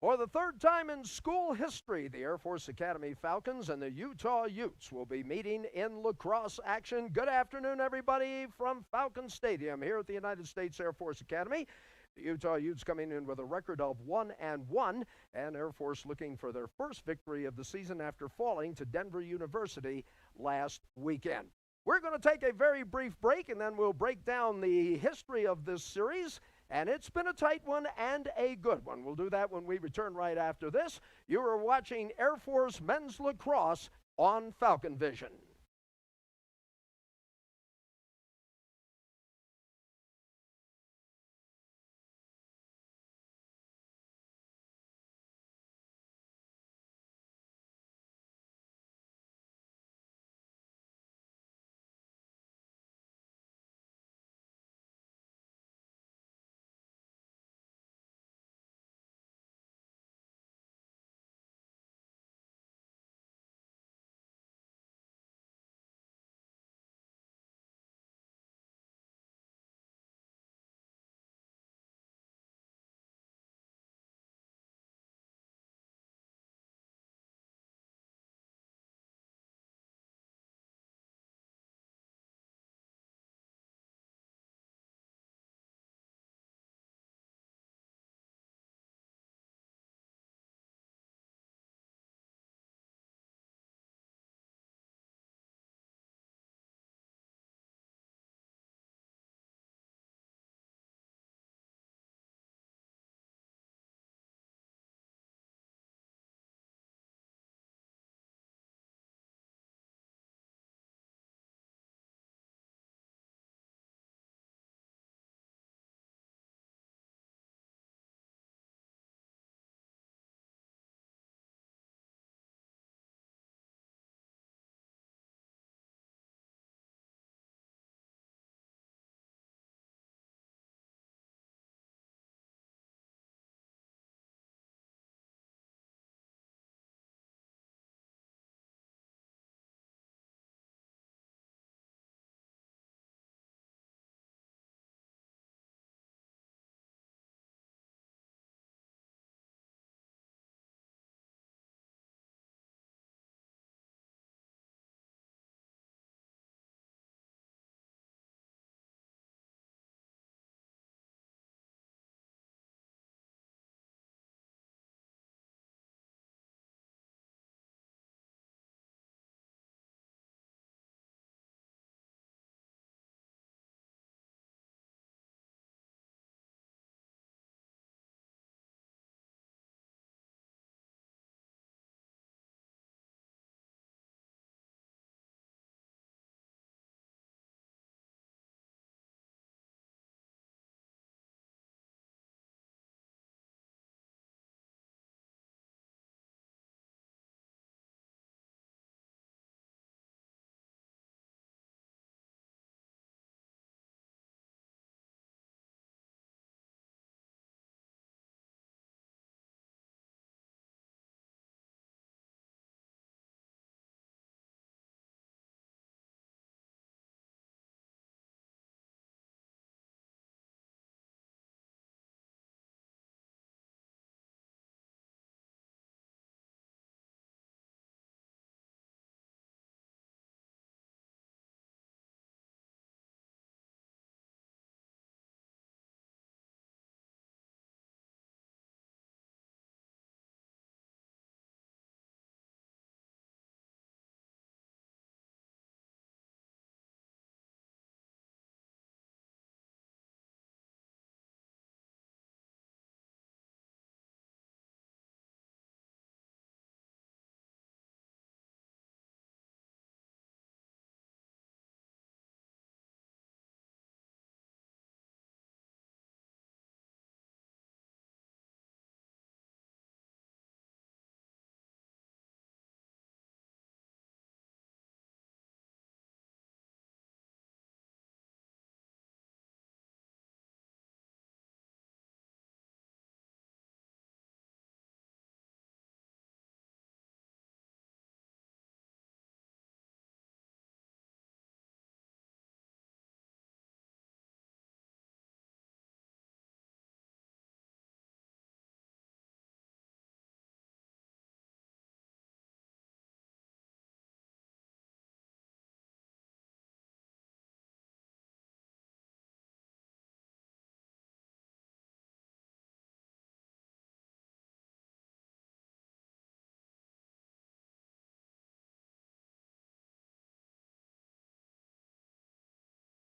For the third time in school history, the Air Force Academy Falcons and the Utah Utes will be meeting in lacrosse action. Good afternoon, everybody, from Falcon Stadium here at the United States Air Force Academy. The Utah Utes coming in with a record of 1-1, and Air Force looking for their first victory of the season after falling to Denver University last weekend. We're going to take a very brief break, and then we'll break down the history of this series. And it's been a tight one and a good one. We'll do that when we return right after this. You are watching Air Force Men's Lacrosse on Falcon Vision.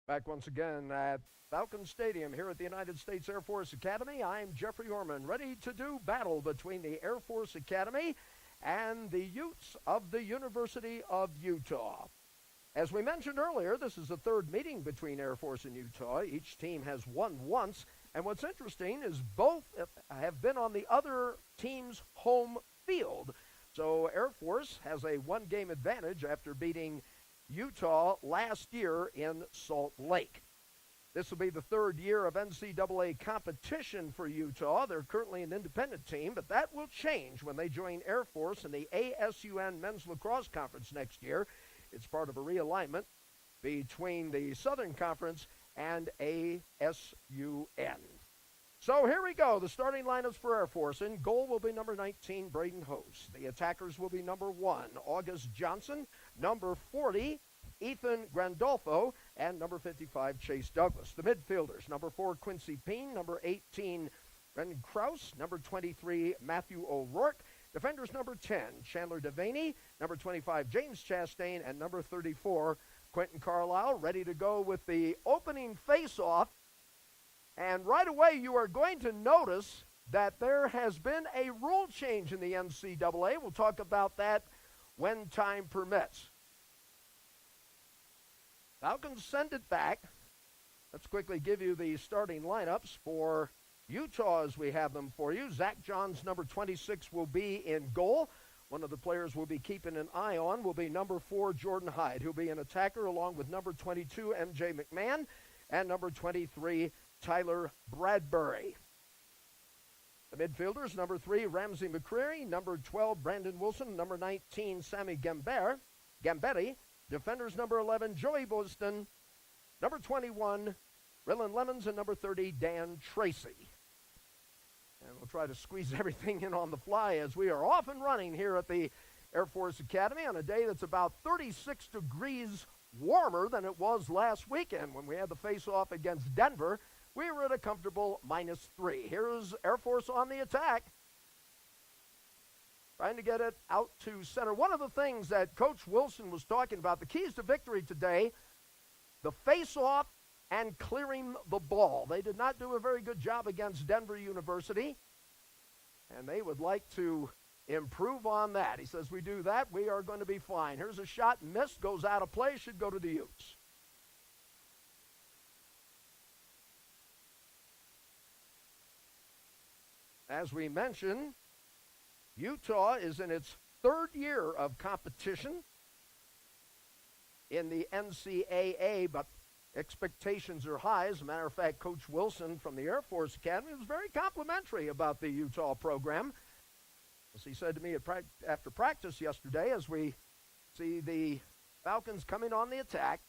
Back once again at Falcon Stadium here at the United States Air Force Academy. I'm Jeffrey Orman, ready to do battle between the Air Force Academy and the Utes of the University of Utah. As we mentioned earlier, this is the third meeting between Air Force and Utah. Each team has won once, and what's interesting is both have been on the other team's home field. So Air Force has a one-game advantage after beating Utah last year in Salt Lake. This will be the third year of NCAA competition for Utah. They're currently an independent team, but that will change when they join Air Force in the ASUN Men's Lacrosse Conference next year. It's part of a realignment between the Southern Conference and ASUN. So here we go. The starting lineups for Air Force. In goal will be number 19, Braden Host. The attackers will be number 1, August Johnson. Number 40, Ethan Grandolfo. And number 55, Chase Douglas. The midfielders, number 4, Quincy Peen. Number 18, Brendan Krause. Number 23, Matthew O'Rourke. Defenders, number 10, Chandler Devaney. Number 25, James Chastain. And number 34, Quentin Carlisle. Ready to go with the opening face-off. And right away, you are going to notice that there has been a rule change in the NCAA. We'll talk about that when time permits. Falcons send it back. Let's quickly give you the starting lineups for Utah as we have them for you. Zach Johns, number 26, will be in goal. One of the players we'll be keeping an eye on will be number 4, Jordan Hyde, who'll be an attacker along with number 22, MJ McMahon, and number 23, Tyler Bradbury. The midfielders, number 3, Ramsey McCreary, number 12, Brandon Wilson, number 19, Sammy Gambetti. Defenders, number 11, Joey Boston, number 21, Rylan Lemons, and number 30, Dan Tracy. And we'll try to squeeze everything in on the fly as we are off and running here at the Air Force Academy on a day that's about 36 degrees warmer than it was last weekend when we had the face-off against Denver. We were at a comfortable -3. Here's Air Force on the attack, trying to get it out to center. One of the things that Coach Wilson was talking about, the keys to victory today, the face-off and clearing the ball. They did not do a very good job against Denver University, and they would like to improve on that. He says, we do that, we are going to be fine. Here's a shot, missed, goes out of play, should go to the Utes. As we mentioned, Utah is in its third year of competition in the NCAA, but expectations are high. As a matter of fact, Coach Wilson from the Air Force Academy was very complimentary about the Utah program. As he said to me after practice yesterday, as we see the Falcons coming on the attack,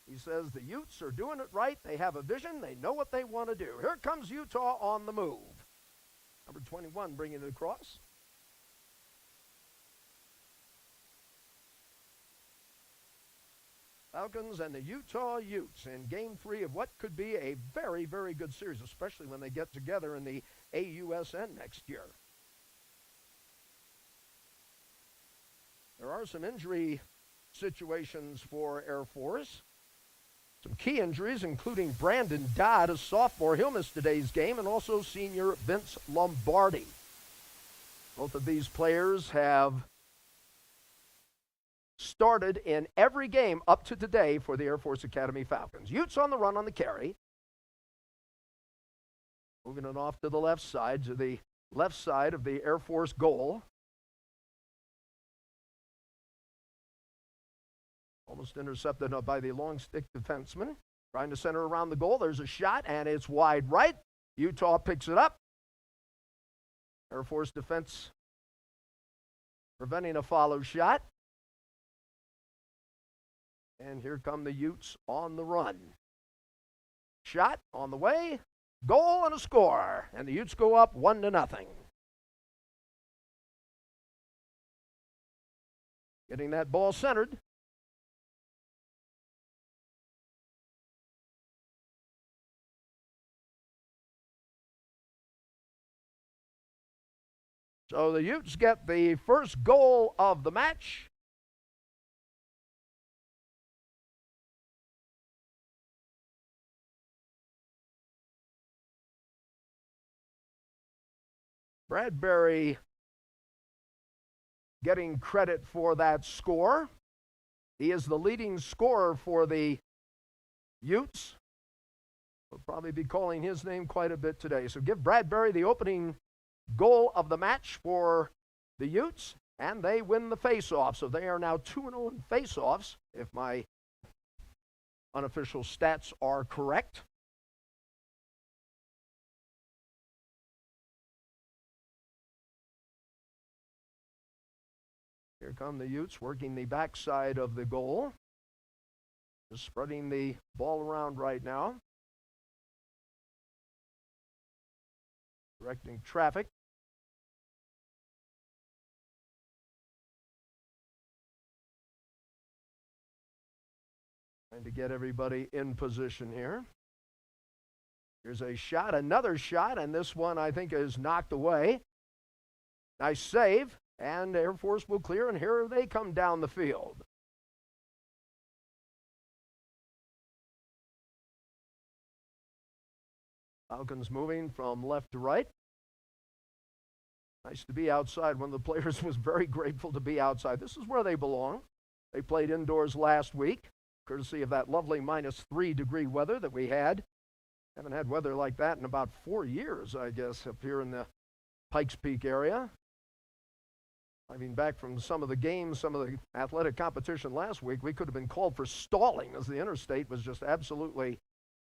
he says the Utes are doing it right. They have a vision. They know what they want to do. Here comes Utah on the move. Number 21 bringing it across. Falcons and the Utah Utes in Game 3 of what could be a very, very good series, especially when they get together in the AUSN next year. There are some injury situations for Air Force. Some key injuries, including Brandon Dodd, a sophomore. He'll miss today's game, and also senior Vince Lombardi. Both of these players have started in every game up to today for the Air Force Academy Falcons. Utes on the run on the carry. Moving it off to the left side of the Air Force goal. Almost intercepted by the long stick defenseman. Trying to center around the goal. There's a shot, and it's wide right. Utah picks it up. Air Force defense preventing a follow shot. And here come the Utes on the run. Shot on the way. Goal and a score. And the Utes go up 1-0. Getting that ball centered. So the Utes get the first goal of the match. Bradbury getting credit for that score. He is the leading scorer for the Utes. We'll probably be calling his name quite a bit today. So give Bradbury the opening goal of the match for the Utes, and they win the face-off. So they are now 2-0 in face-offs, if my unofficial stats are correct. Here come the Utes working the backside of the goal. Just spreading the ball around right now. Directing traffic. Trying to get everybody in position here. Here's a shot, another shot, and this one I think is knocked away. Nice save, and Air Force will clear, and here they come down the field. Falcons moving from left to right. Nice to be outside. One of the players was very grateful to be outside. This is where they belong. They played indoors last week, courtesy of that lovely -3-degree weather that we had. Haven't had weather like that in about 4 years, I guess, up here in the Pikes Peak area. Driving back from some of the games, some of the athletic competition last week, we could have been called for stalling as the interstate was just absolutely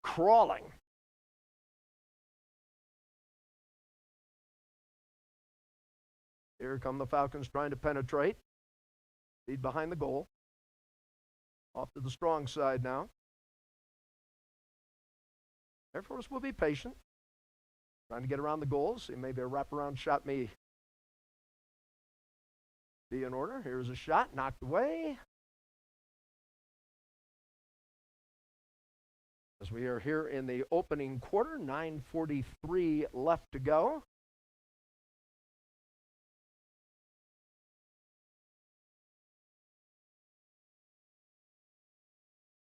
crawling. Here come the Falcons trying to penetrate. Feed behind the goal. Off to the strong side now. Air Force will be patient. Trying to get around the goals. See, maybe a wraparound shot may be in order. Here's a shot, knocked away. As we are here in the opening quarter, 9:43 left to go.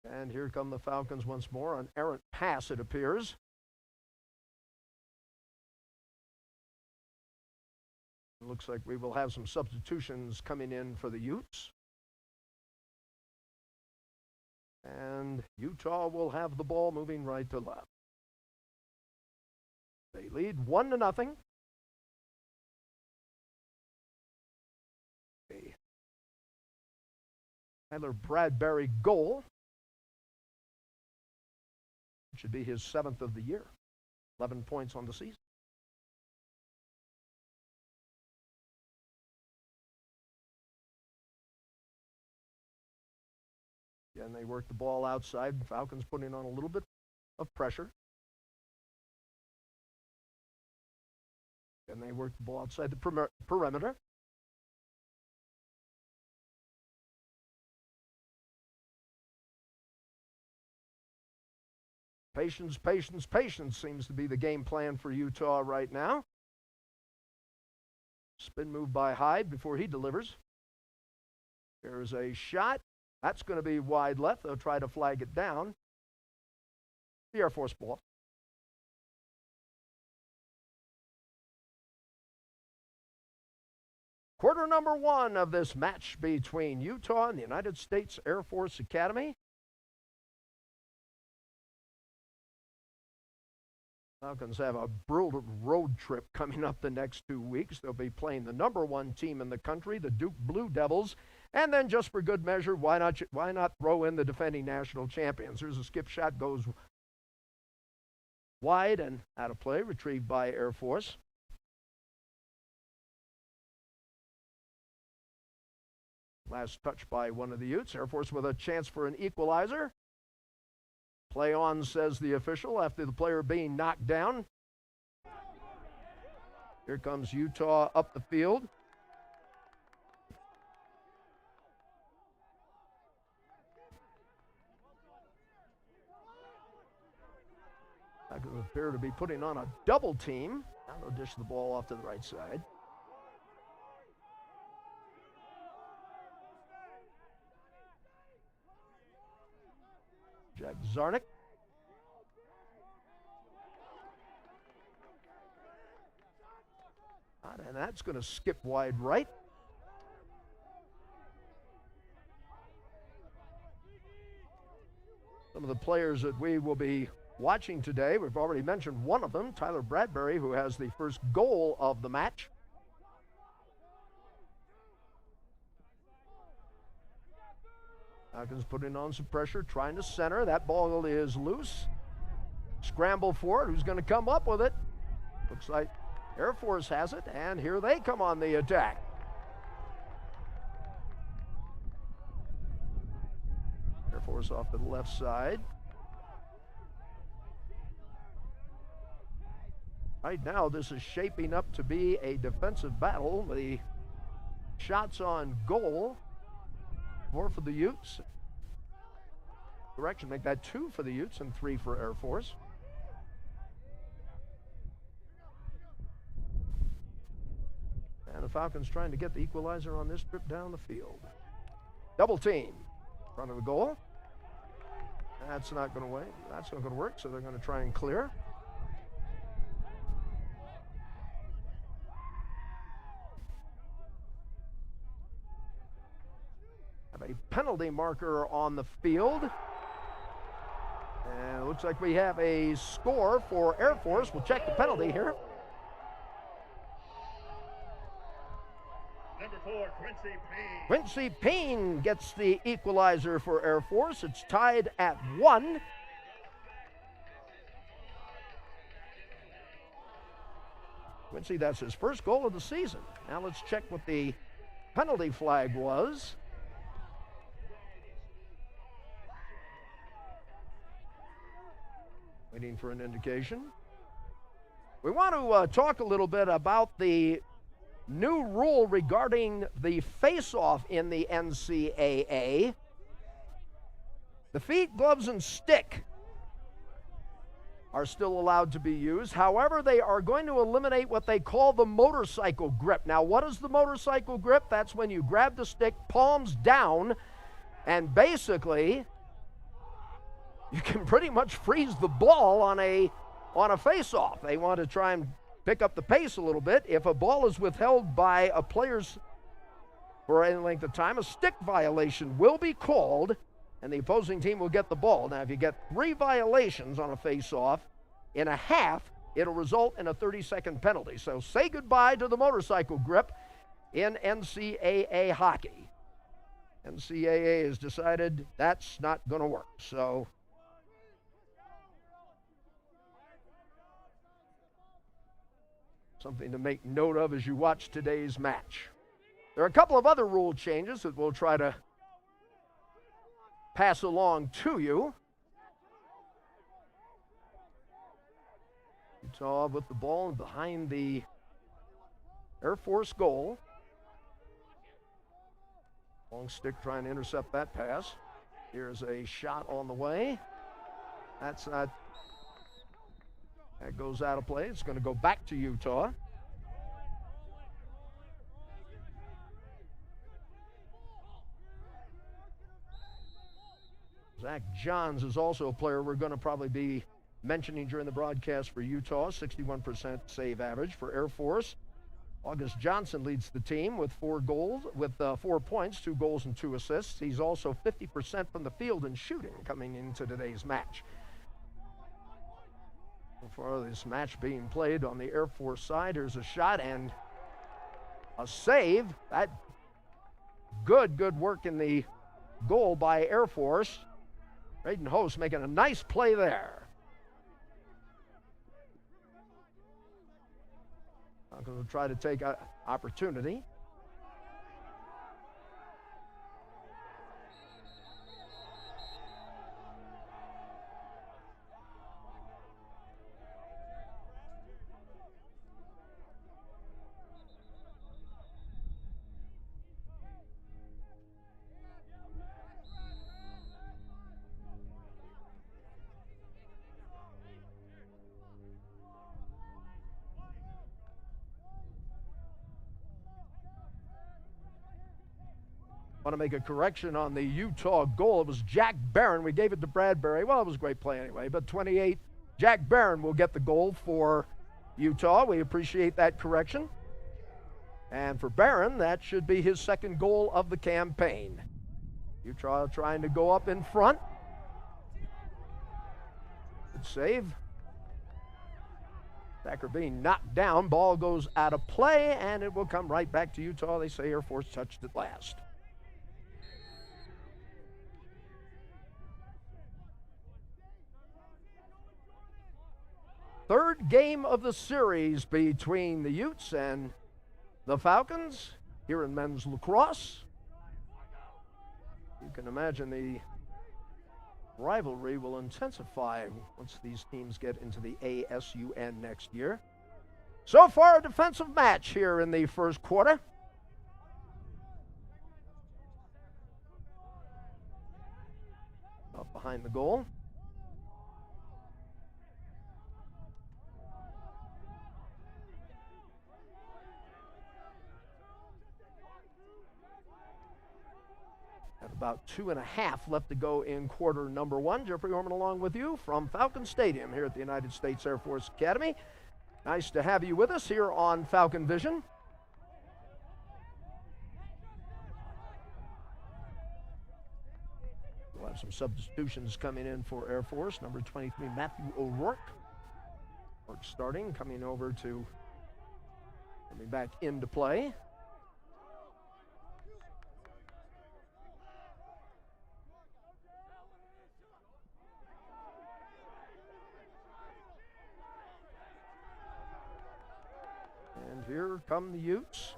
And here come the Falcons once more. An errant pass, it appears. It looks like we will have some substitutions coming in for the Utes. And Utah will have the ball moving right to left. They lead 1-0. A Tyler Bradbury goal. It should be his 7th of the year. 11 points on the season. And they work the ball outside. Falcons putting on a little bit of pressure. And they work the ball outside the perimeter. Patience, patience, patience seems to be the game plan for Utah right now. Spin move by Hyde before he delivers. There's a shot. That's going to be wide left. They'll try to flag it down. The Air Force ball. Quarter number 1 of this match between Utah and the United States Air Force Academy. Falcons have a brutal road trip coming up the next 2 weeks. They'll be playing the number 1 team in the country, the Duke Blue Devils. And then just for good measure, why not throw in the defending national champions? There's a skip shot, goes wide and out of play, retrieved by Air Force. Last touch by one of the Utes. Air Force with a chance for an equalizer. Play on, says the official, after the player being knocked down. Here comes Utah up the field. That could appear to be putting on a double team. Now they'll dish the ball off to the right side. Jack Zarnick. And that's going to skip wide right. Some of the players that we will be watching today, we've already mentioned one of them, Tyler Bradbury, who has the first goal of the match. Falcons putting on some pressure, trying to center. That ball is loose. Scramble for it. Who's going to come up with it? Looks like Air Force has it, and here they come on the attack. Air Force off to the left side. Right now, this is shaping up to be a defensive battle. The shots on goal, 4 for the Utes. Correction, make that 2 for the Utes and 3 for Air Force. And the Falcons trying to get the equalizer on this trip down the field. Double team in front of the goal. That's not going to wait. That's not going to work, so they're going to try and clear. Have a penalty marker on the field. And it looks like we have a score for Air Force. We'll check the penalty here. Number 4, Quincy Payne. Quincy Payne gets the equalizer for Air Force. It's tied at 1. Quincy, that's his first goal of the season. Now let's check what the penalty flag was. Waiting for an indication. We want to talk a little bit about the new rule regarding the face-off in the NCAA. The feet, gloves, and stick are still allowed to be used. However, they are going to eliminate what they call the motorcycle grip. Now, what is the motorcycle grip? That's when you grab the stick, palms down, and basically you can pretty much freeze the ball on a face-off. They want to try and pick up the pace a little bit. If a ball is withheld by a player's for any length of time, a stick violation will be called, and the opposing team will get the ball. Now, if you get 3 violations on a face-off in a half, it'll result in a 30-second penalty. So say goodbye to the motorcycle grip in NCAA hockey. NCAA has decided that's not going to work. So something to make note of as you watch today's match. There are a couple of other rule changes that we'll try to pass along to you. Utah with the ball behind the Air Force goal. Long stick trying to intercept that pass. Here's a shot on the way. That's not. That goes out of play. It's going to go back to Utah. Zach Johns is also a player we're going to probably be mentioning during the broadcast for Utah. 61% save average for Air Force. August Johnson leads the team with 4 points, 2 goals and 2 assists. He's also 50% from the field in shooting coming into today's match. For this match being played on the Air Force side, here's a shot and a save. That good work in the goal by Air Force. Braden Host making a nice play there. I'm going to try to take an opportunity. Want to make a correction on the Utah goal. It was Jack Barron. We gave it to Bradbury. Well, it was a great play anyway, but 28, Jack Barron will get the goal for Utah. We appreciate that correction. And for Barron, that should be his second goal of the campaign. Utah trying to go up in front. Good save. Thacker being knocked down. Ball goes out of play, and it will come right back to Utah. They say Air Force touched it last. Third game of the series between the Utes and the Falcons here in men's lacrosse. You can imagine the rivalry will intensify once these teams get into the ASUN next year. So far, a defensive match here in the first quarter. Up behind the goal. About 2.5 left to go in quarter number one. Jeffrey Orman along with you from Falcon Stadium here at the United States Air Force Academy. Nice to have you with us here on Falcon Vision. We'll have some substitutions coming in for Air Force. Number 23, Matthew O'Rourke. O'Rourke starting, coming back into play. And here come the Utes.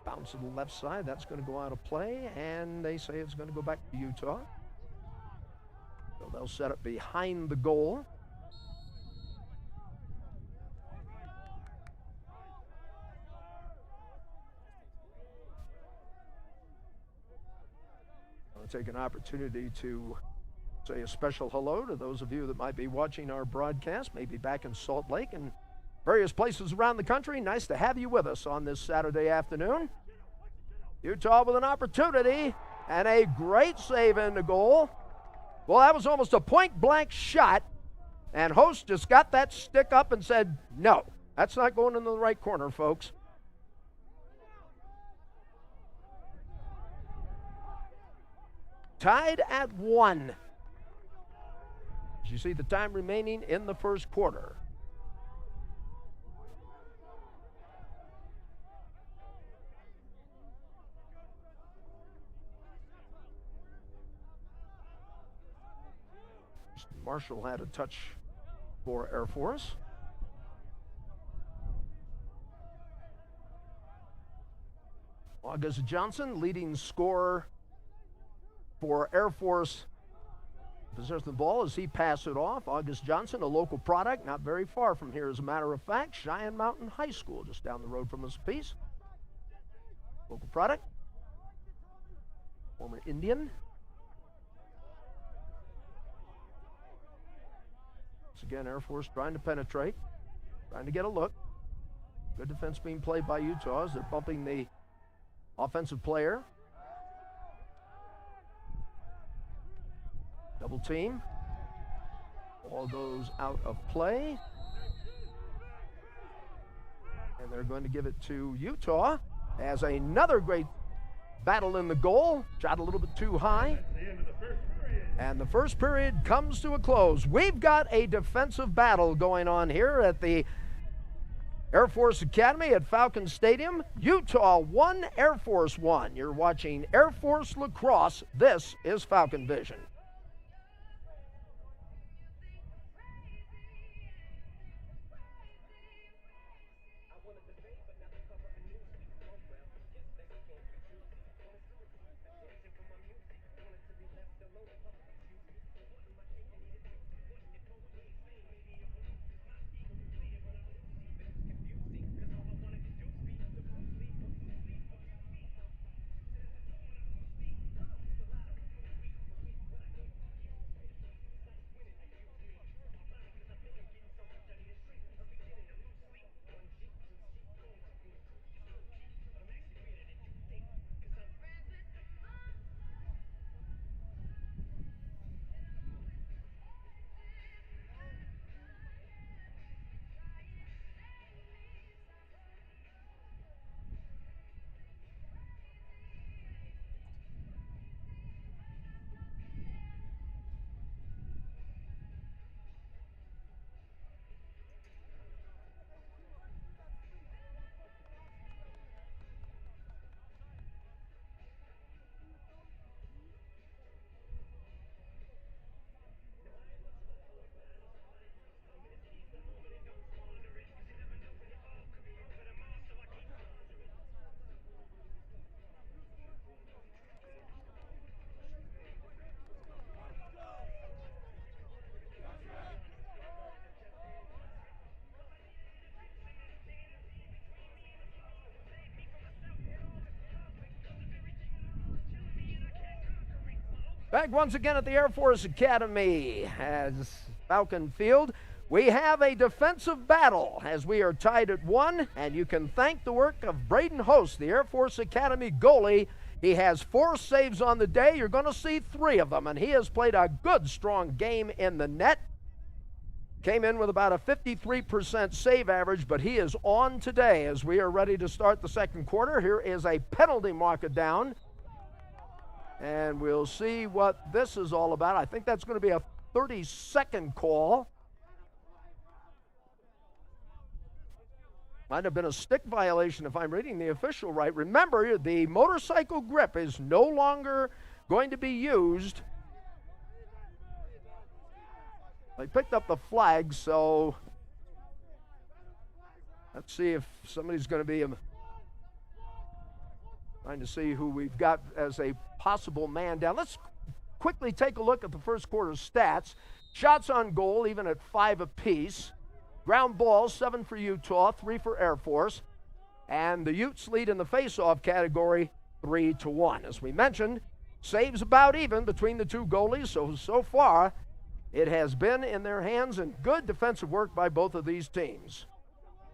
Bounce to the left side. That's going to go out of play, and they say it's going to go back to Utah. So they'll set it behind the goal. I'll take an opportunity to say a special hello to those of you that might be watching our broadcast, maybe back in Salt Lake and various places around the country. Nice to have you with us on this Saturday afternoon. Utah with an opportunity and a great save in the goal. Well, that was almost a point-blank shot, and Host just got that stick up and said, no, that's not going into the right corner, folks. Tied at 1. As you see the time remaining in the first quarter. Marshall had a touch for Air Force. August Johnson, leading scorer for Air Force, possessed the ball as he passed it off. August Johnson, a local product, not very far from here, as a matter of fact. Cheyenne Mountain High School, just down the road from us a piece. Local product. Former Indian. Once again, Air Force trying to penetrate, trying to get a look. Good defense being played by Utah as they're bumping the offensive player. Double team. Ball goes out of play. And they're going to give it to Utah as another great battle in the goal. Shot a little bit too high. And the first period comes to a close. We've got a defensive battle going on here at the Air Force Academy at Falcon Stadium. Utah 1, Air Force 1. You're watching Air Force Lacrosse. This is Falcon Vision. Back once again at the Air Force Academy as Falcon Field. We have a defensive battle as we are tied at 1, and you can thank the work of Braden Host, the Air Force Academy goalie. He has 4 saves on the day. You're going to see 3 of them, and he has played a good, strong game in the net. Came in with about a 53% save average, but he is on today as we are ready to start the second quarter. Here is a penalty marker down. And we'll see what this is all about. I think that's going to be a 30-second call. Might have been a stick violation if I'm reading the official right. Remember, the motorcycle grip is no longer going to be used. They picked up the flag, so let's see if somebody's going to be trying to see who we've got as a possible man down. Let's quickly take a look at the first quarter stats. Shots on goal, even at 5 apiece. Ground balls, 7 for Utah, 3 for Air Force. And the Utes lead in the face-off category 3-1. As we mentioned, saves about even between the two goalies. So far, it has been in their hands, and good defensive work by both of these teams.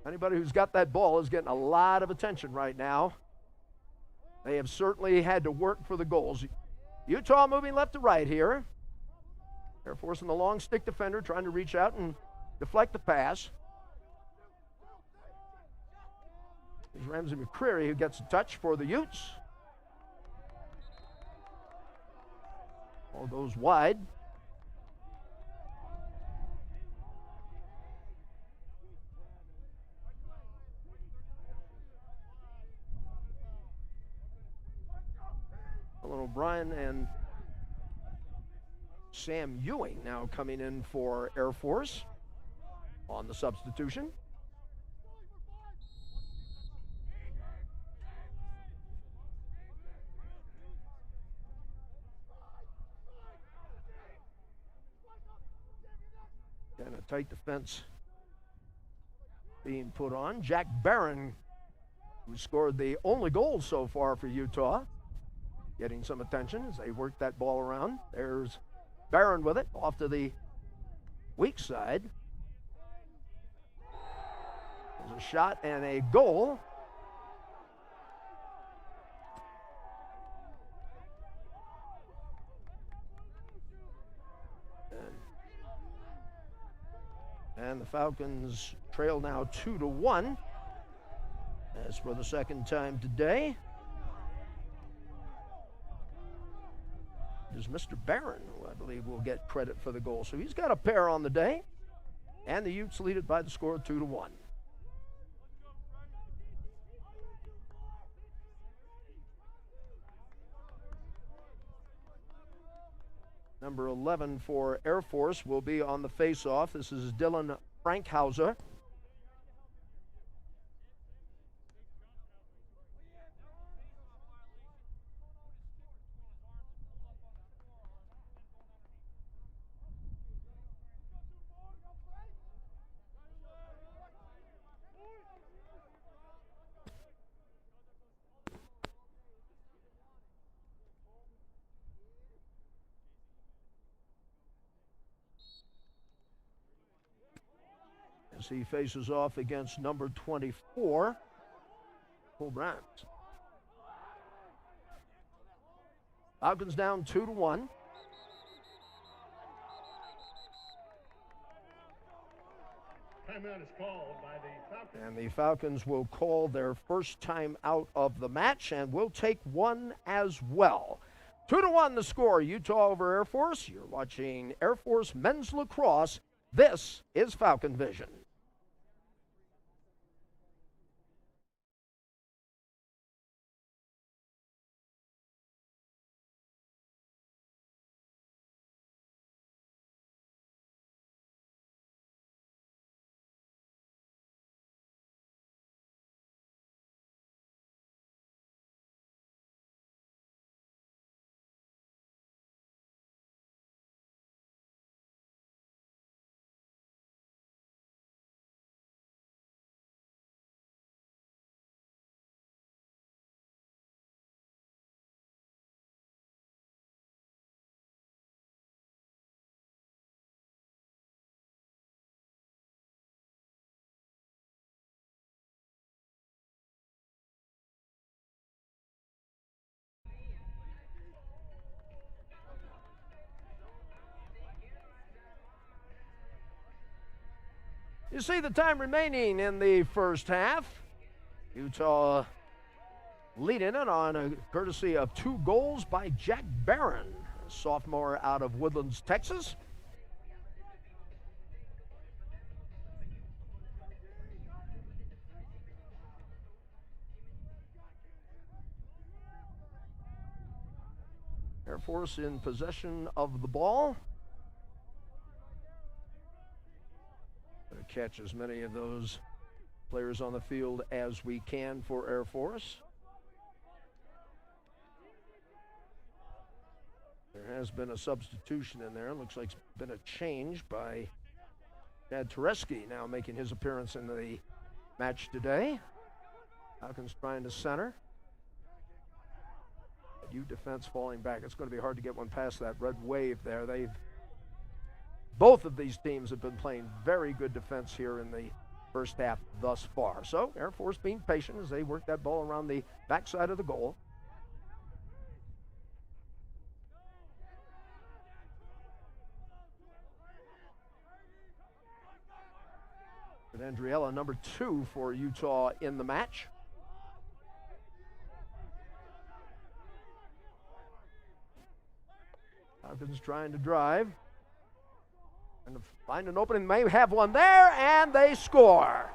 Anybody who's got that ball is getting a lot of attention right now. They have certainly had to work for the goals. Utah moving left to right here. Air Force and the long stick defender trying to reach out and deflect the pass. There's Ramsey McCreary who gets a touch for the Utes. Ball goes wide. O'Brien and Sam Ewing now coming in for Air Force on the substitution. And a tight defense being put on. Jack Barron, who scored the only goal so far for Utah, getting some attention as they work that ball around. There's Barron with it, off to the weak side. There's a shot and a goal. And the Falcons trail now 2-1. As for the second time today, is Mr. Barron, who I believe will get credit for the goal. So he's got a pair on the day, and the Utes lead it by the score of 2-1. Number 11 for Air Force will be on the face-off. This is Dylan Frankhauser. As he faces off against number 24, Cole Bryant. Falcons down 2-1. Timeout is called by the Falcons. And the Falcons will call their first time out of the match, and will take one as well. 2-1 the score, Utah over Air Force. You're watching Air Force Men's Lacrosse. This is Falcon Vision. You see the time remaining in the first half. Utah leading it on a courtesy of 2 goals by Jack Barron, a sophomore out of Woodlands, Texas. Air Force in possession of the ball. Gonna catch as many of those players on the field as we can for Air Force. There has been a substitution in there. Looks like it's been a change by Chad Tereski, now making his appearance in the match today. Falcons trying to center. U defense falling back. It's going to be hard to get one past that red wave there. Both of these teams have been playing very good defense here in the first half thus far. So Air Force being patient as they work that ball around the backside of the goal. But Andriella, number 2 for Utah in the match. Falcons trying to drive. And find an opening, may have one there, and they score.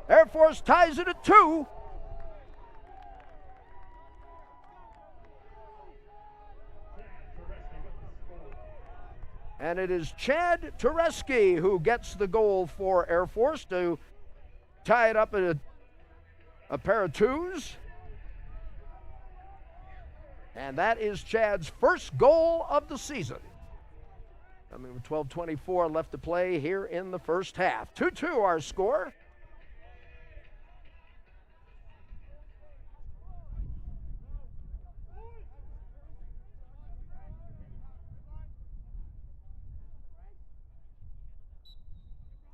Air Force ties it at 2. And it is Chad Tereski who gets the goal for Air Force to tie it up at a pair of 2s. And that is Chad's first goal of the season. I mean, with 12:24 left to play here in the first half. 2-2 our score.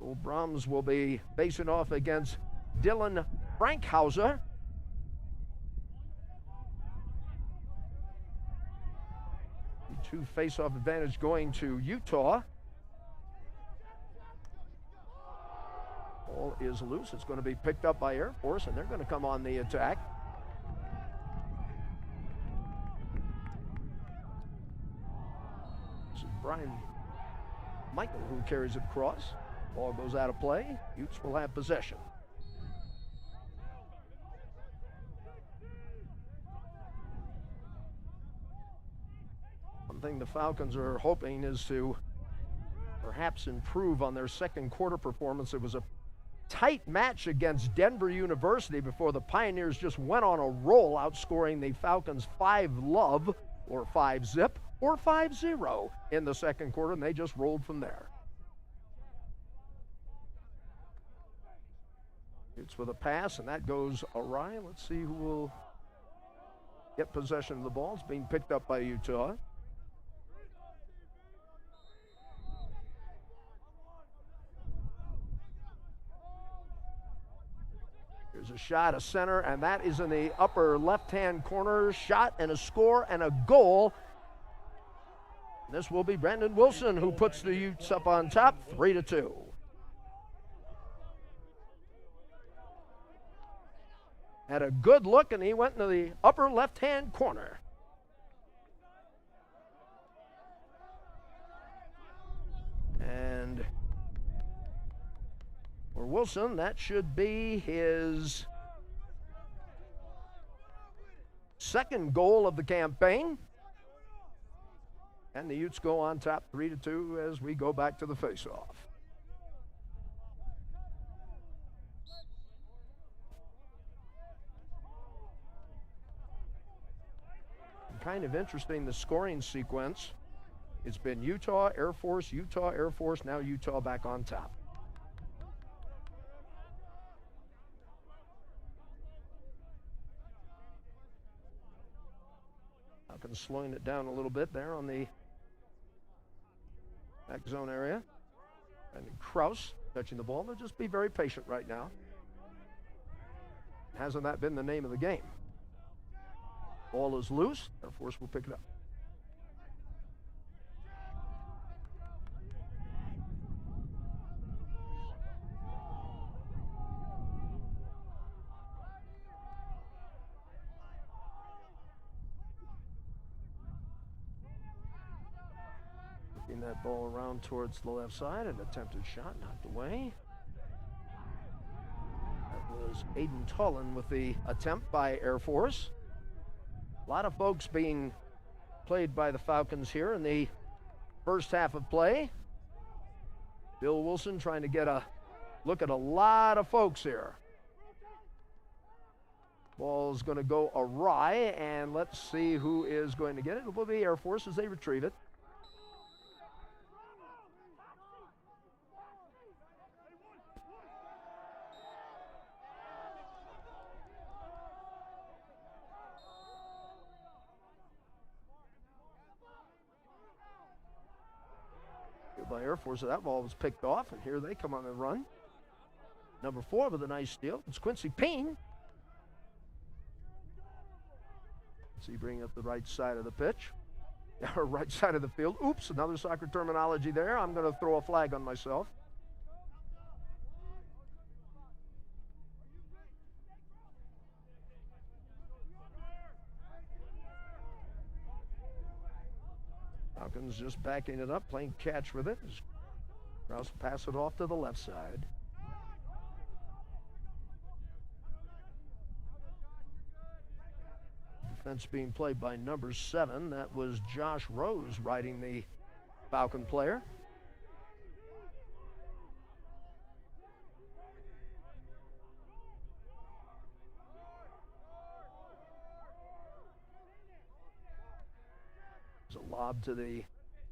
Old Brahms will be facing off against Dylan Frankhauser. Two face-off advantage going to Utah. Ball is loose. It's going to be picked up by Air Force, and they're going to come on the attack. This is Brian Michael who carries it across. Ball goes out of play. Utes will have possession. One thing the Falcons are hoping is to perhaps improve on their second quarter performance. It was a tight match against Denver University before the Pioneers just went on a roll, outscoring the Falcons 5-love or 5-zip or 5-0 in the second quarter, and they just rolled from there. It's with a pass, and that goes awry. Let's see who will get possession of the ball. It's being picked up by Utah. There's a shot, a center, and that is in the upper left-hand corner. Shot and a score and a goal. This will be Brandon Wilson who puts the Utes up on top, 3-2. Had a good look, and he went into the upper left-hand corner. And for Wilson, that should be his second goal of the campaign. And the Utes go on top 3-2 as we go back to the face-off. Kind of interesting, the scoring sequence. It's been Utah, Air Force, now Utah back on top. Falcons slowing it down a little bit there on the back zone area. And Kraus touching the ball. They'll just be very patient right now. Hasn't that been the name of the game? Ball is loose. Air Force will pick it up. Moving that ball around towards the left side. An attempted shot knocked away. That was Aiden Tollin with the attempt by Air Force. A lot of folks being played by the Falcons here in the first half of play. Bill Wilson trying to get a look at a lot of folks here. Ball's going to go awry, and let's see who is going to get it. It will be Air Force as they retrieve it. By Air Force, that ball was picked off, and here they come on the run. Number 4 with a nice steal. It's Quincy Payne. See, bring up the right side of the pitch, or right side of the field. Oops, another soccer terminology there. I'm going to throw a flag on myself. Falcons just backing it up, playing catch with it. Rouse pass it off to the left side. Defense being played by number 7. That was Josh Rose riding the Falcon player. There's a lob to the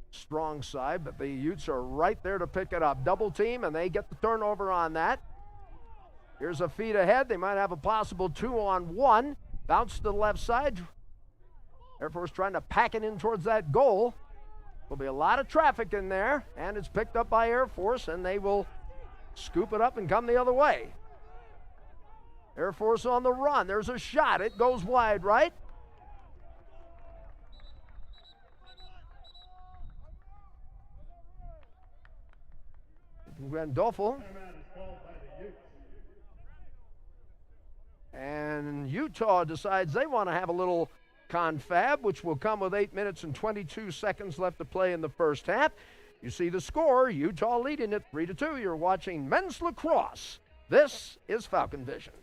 strong side, but the Utes are right there to pick it up. Double team, and they get the turnover on that. Here's a feed ahead. They might have a possible 2-on-1. Bounce to the left side. Air Force trying to pack it in towards that goal. There'll be a lot of traffic in there, and it's picked up by Air Force, and they will scoop it up and come the other way. Air Force on the run. There's a shot. It goes wide right. Gandolfo. And Utah decides they want to have a little confab, which will come with 8 minutes and 22 seconds left to play in the first half. You see the score, Utah leading it 3-2. You're watching men's lacrosse. This is Falcon Vision.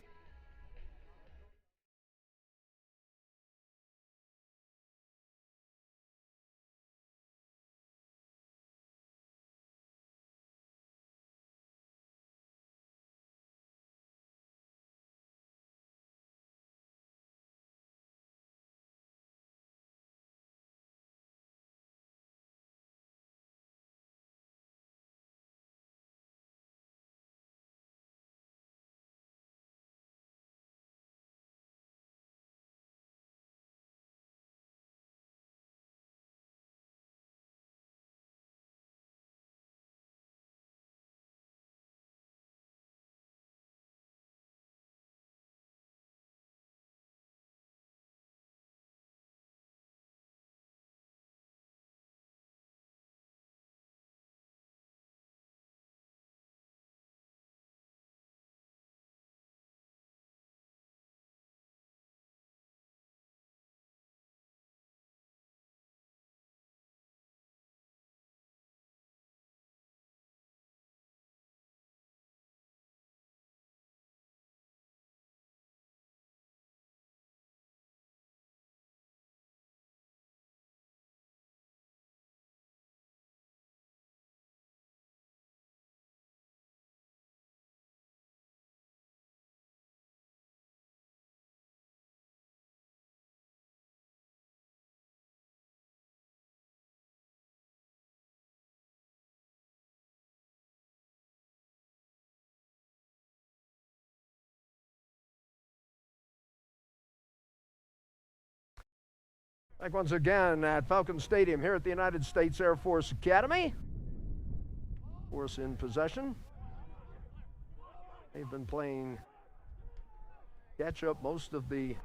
Back once again at Falcon Stadium here at the United States Air Force Academy. Force in possession. They've been playing catch up most of the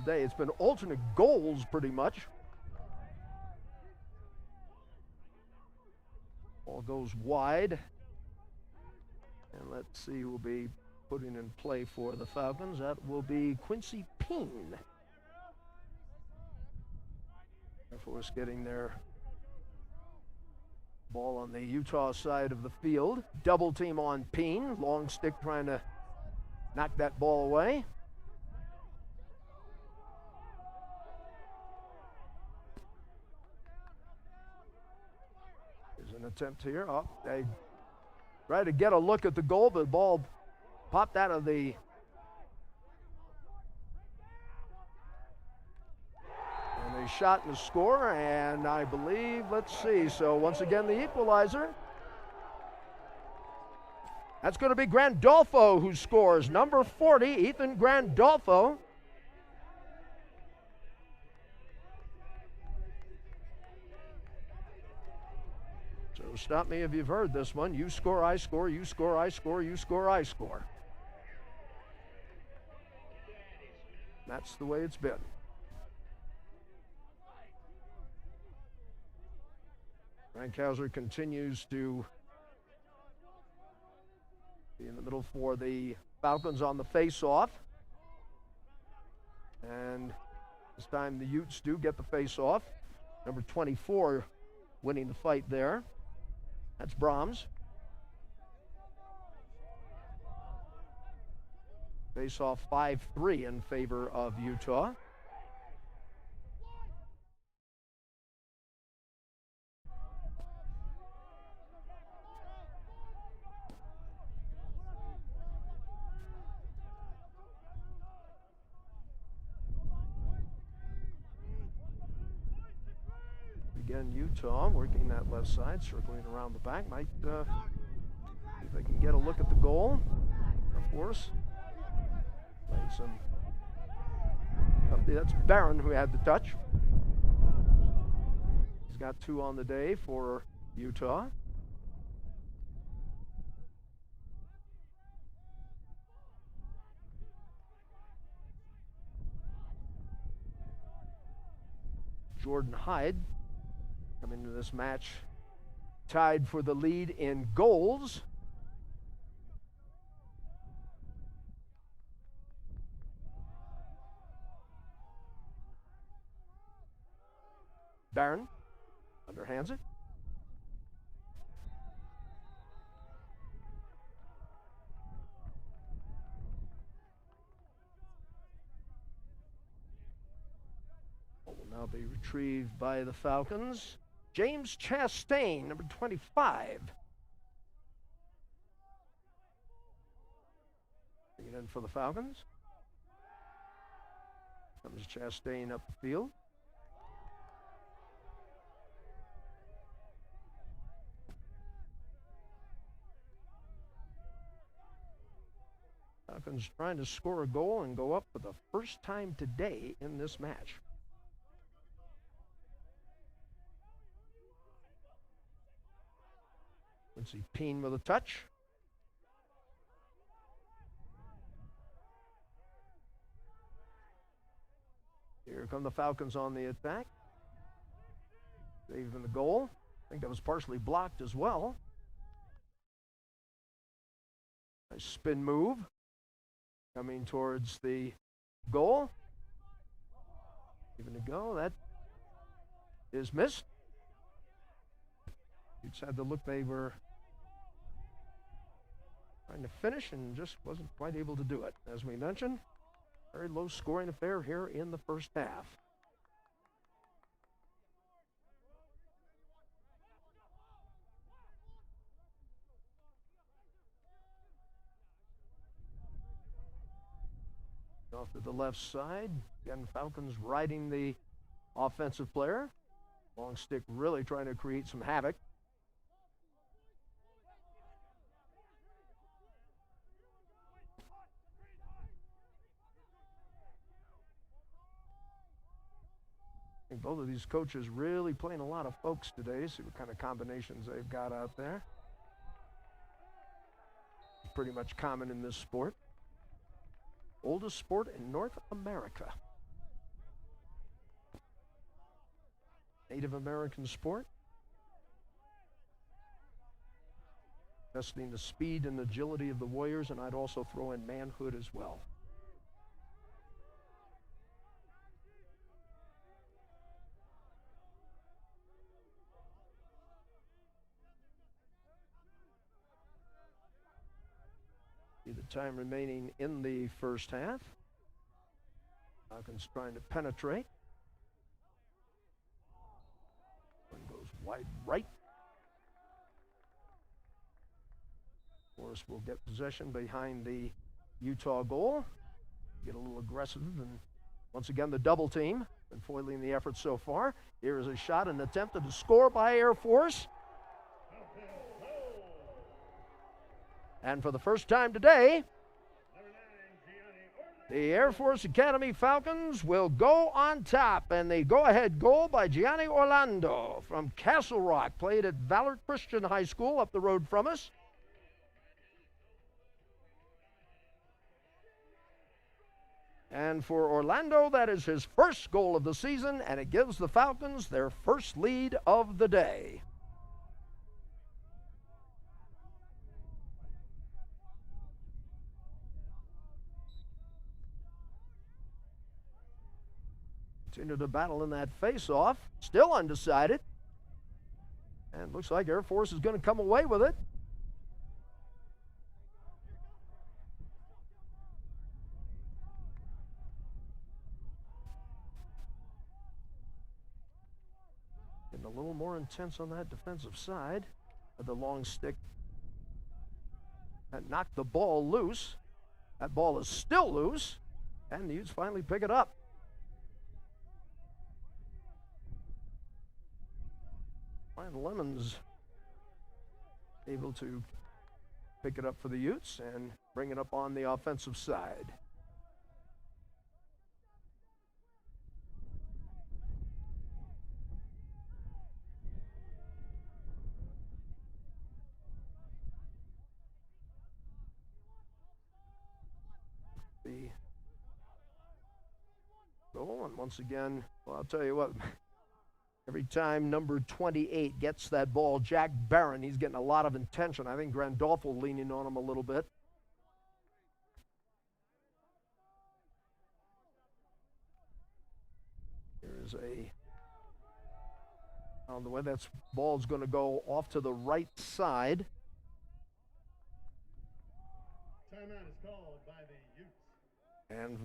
day. It's been alternate goals pretty much. Ball goes wide. And let's see who will be putting in play for the Falcons. That will be Quincy Payne. Air Force getting their Ball on the Utah side of the field. Double team on Peen. Long stick trying to knock that ball away. There's an attempt here. Oh, they try to get a look at the goal, but the ball popped out of the and a shot and a score, and I believe, let's see, so once again the equalizer. That's going to be Grandolfo who scores. Number 40, Ethan Grandolfo. So stop me if you've heard this one. You score, I score, you score, I score, you score, I score. That's the way it's been. Rankhauser continues to be in the middle for the Falcons on the face-off. And this time the Utes do get the face-off. Number 24 winning the fight there. That's Brahms. Face-off 5-3 in favor of Utah. Again, Utah working that left side, circling around the back. Might see if they can get a look at the goal. Of course, playing some. That's Barron who had the touch. He's got 2 on the day for Utah. Jordan Hyde coming into this match tied for the lead in goals. Barron underhands it. Will now be retrieved by the Falcons. James Chastain, number 25. Bring it in for the Falcons. Comes Chastain up the field. Falcons trying to score a goal and go up for the first time today in this match. Quincy Peen with a touch. Here come the Falcons on the attack. Saving the goal. I think that was partially blocked as well. Nice spin move. Coming towards the goal. Giving a go. That is missed. Utes had the look they were trying to finish and just wasn't quite able to do it. As we mentioned, very low scoring affair here in the first half. Off to the left side. Again, Falcons riding the offensive player. Long stick really trying to create some havoc. I think both of these coaches really playing a lot of folks today. See what kind of combinations they've got out there. Pretty much common in this sport. Oldest sport in North America. Native American sport. Testing the speed and agility of the Warriors, and I'd also throw in manhood as well. The time remaining in the first half. Falcons trying to penetrate. One goes wide right. Forrest will get possession behind the Utah goal. Get a little aggressive, and once again the double team been foiling the effort so far. Here is a shot, an attempted to score by Air Force. And for the first time today, the Air Force Academy Falcons will go on top, and the go-ahead goal by Gianni Orlando from Castle Rock, played at Valor Christian High School up the road from us. And for Orlando, that is his first goal of the season, and it gives the Falcons their first lead of the day. Continue to battle in that face-off. Still undecided. And looks like Air Force is going to come away with it. Getting a little more intense on that defensive side. The long stick that knocked the ball loose. That ball is still loose. And the Utes finally pick it up. Ryan Lemons able to pick it up for the Utes and bring it up on the offensive side. The goal, and once again, well, I'll tell you what, every time number 28 gets that ball, Jack Barron, he's getting a lot of intention. I think Grandolfo leaning on him a little bit. Here's on the way, that ball's going to go off to the right side. Timeout is called by the Utes. And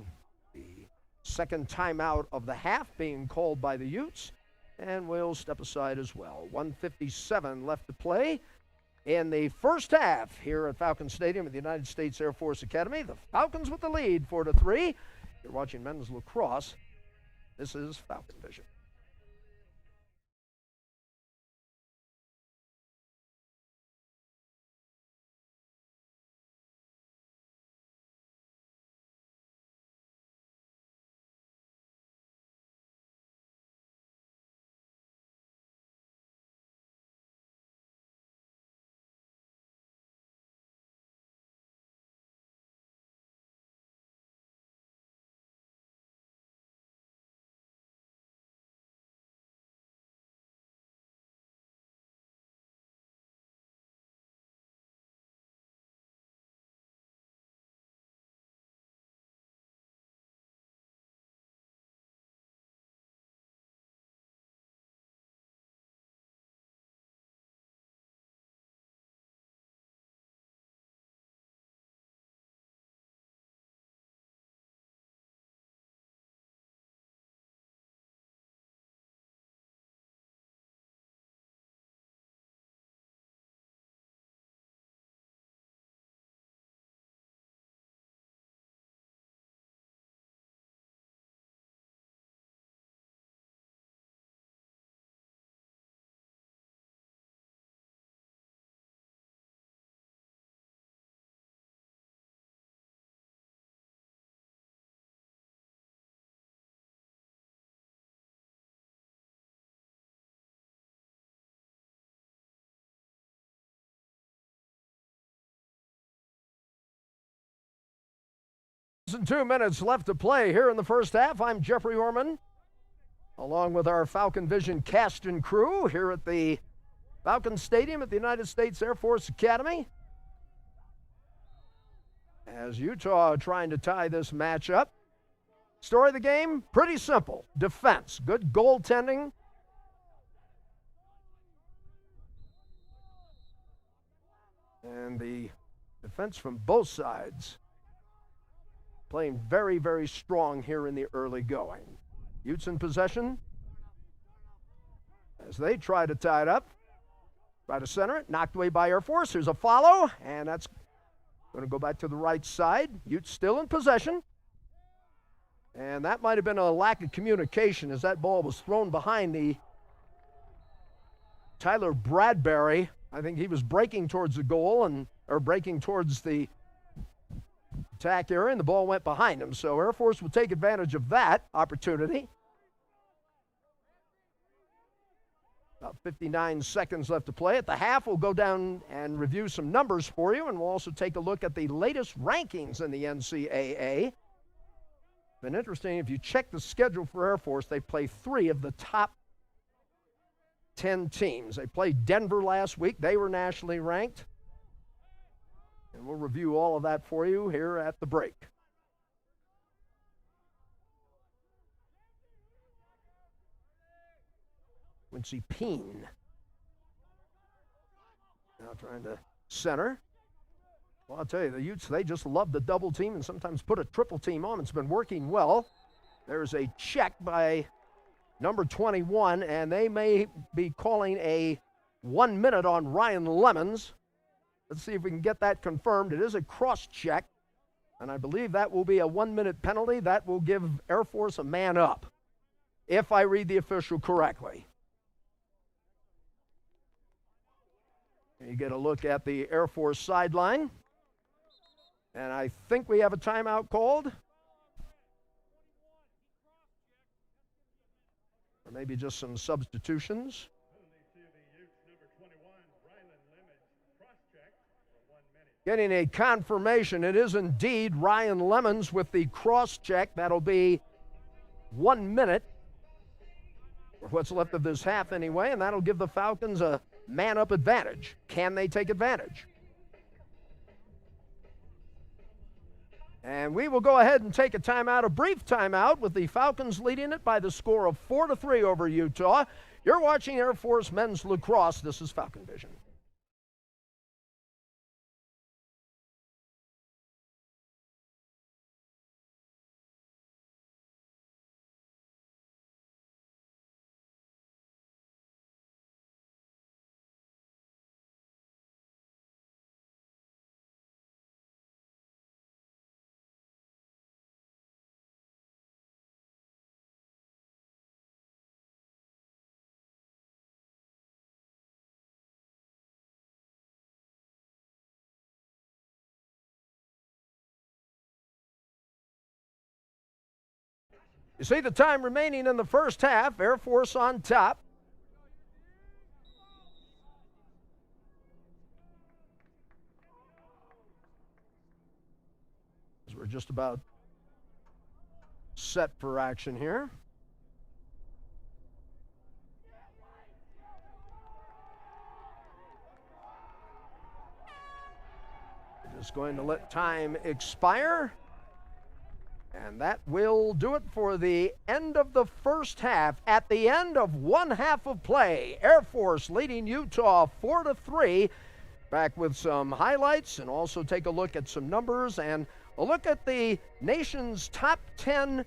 the second timeout of the half being called by the Utes. And we'll step aside as well. 1:57 left to play in the first half here at Falcon Stadium at the United States Air Force Academy. The Falcons with the lead, 4-3. You're watching men's lacrosse. This is Falcon Vision. And 2 minutes left to play here in the first half. I'm Jeffrey Orman, along with our Falcon Vision cast and crew here at the Falcon Stadium at the United States Air Force Academy. As Utah trying to tie this match up. Story of the game, pretty simple. Defense, good goaltending. And the Defense from both sides. Playing very, very strong here in the early going. Utes in possession as they try to tie it up. Try to center it. Knocked away by Air Force. There's a follow, and that's going to go back to the right side. Utes still in possession. And that might have been a lack of communication as that ball was thrown behind the Tyler Bradbury. I think he was breaking towards the goal or breaking towards the attack area, and the ball went behind him. So Air Force will take advantage of that opportunity. About 59 seconds left to play. At the half, we'll go down and review some numbers for you, and we'll also take a look at the latest rankings in the NCAA. Been interesting, if you check the schedule for Air Force, they play 3 of the top 10 teams. They played Denver last week. They were nationally ranked. And we'll review all of that for you here at the break. Quincy Peen. Now trying to center. Well, I'll tell you, the Utes, they just love the double team and sometimes put a triple team on. It's been working well. There's a check by number 21, and they may be calling a 1 minute on Ryan Lemons. Let's see if we can get that confirmed. It is a cross check, and I believe that will be a 1 minute penalty. That will give Air Force a man up, if I read the official correctly. You get a look at the Air Force sideline. And I think we have a timeout called. Or maybe just some substitutions. Getting a confirmation, it is indeed Ryan Lemons with the cross check. That'll be 1 minute, or what's left of this half anyway, and that'll give the Falcons a man-up advantage. Can they take advantage? And we will go ahead and take a timeout, a brief timeout, with the Falcons leading it by the score of 4-3 over Utah. You're watching Air Force Men's Lacrosse. This is Falcon Vision. You see the time remaining in the first half. Air Force on top. As we're just about set for action here. We're just going to let time expire. And that will do it for the end of the first half. At the end of one half of play, Air Force leading Utah 4-3. Back with some highlights and also take a look at some numbers and a look at the nation's top 10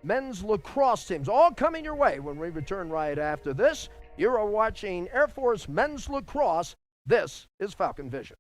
men's lacrosse teams, all coming your way when we return right after this. You are watching Air Force Men's Lacrosse. This is Falcon Vision.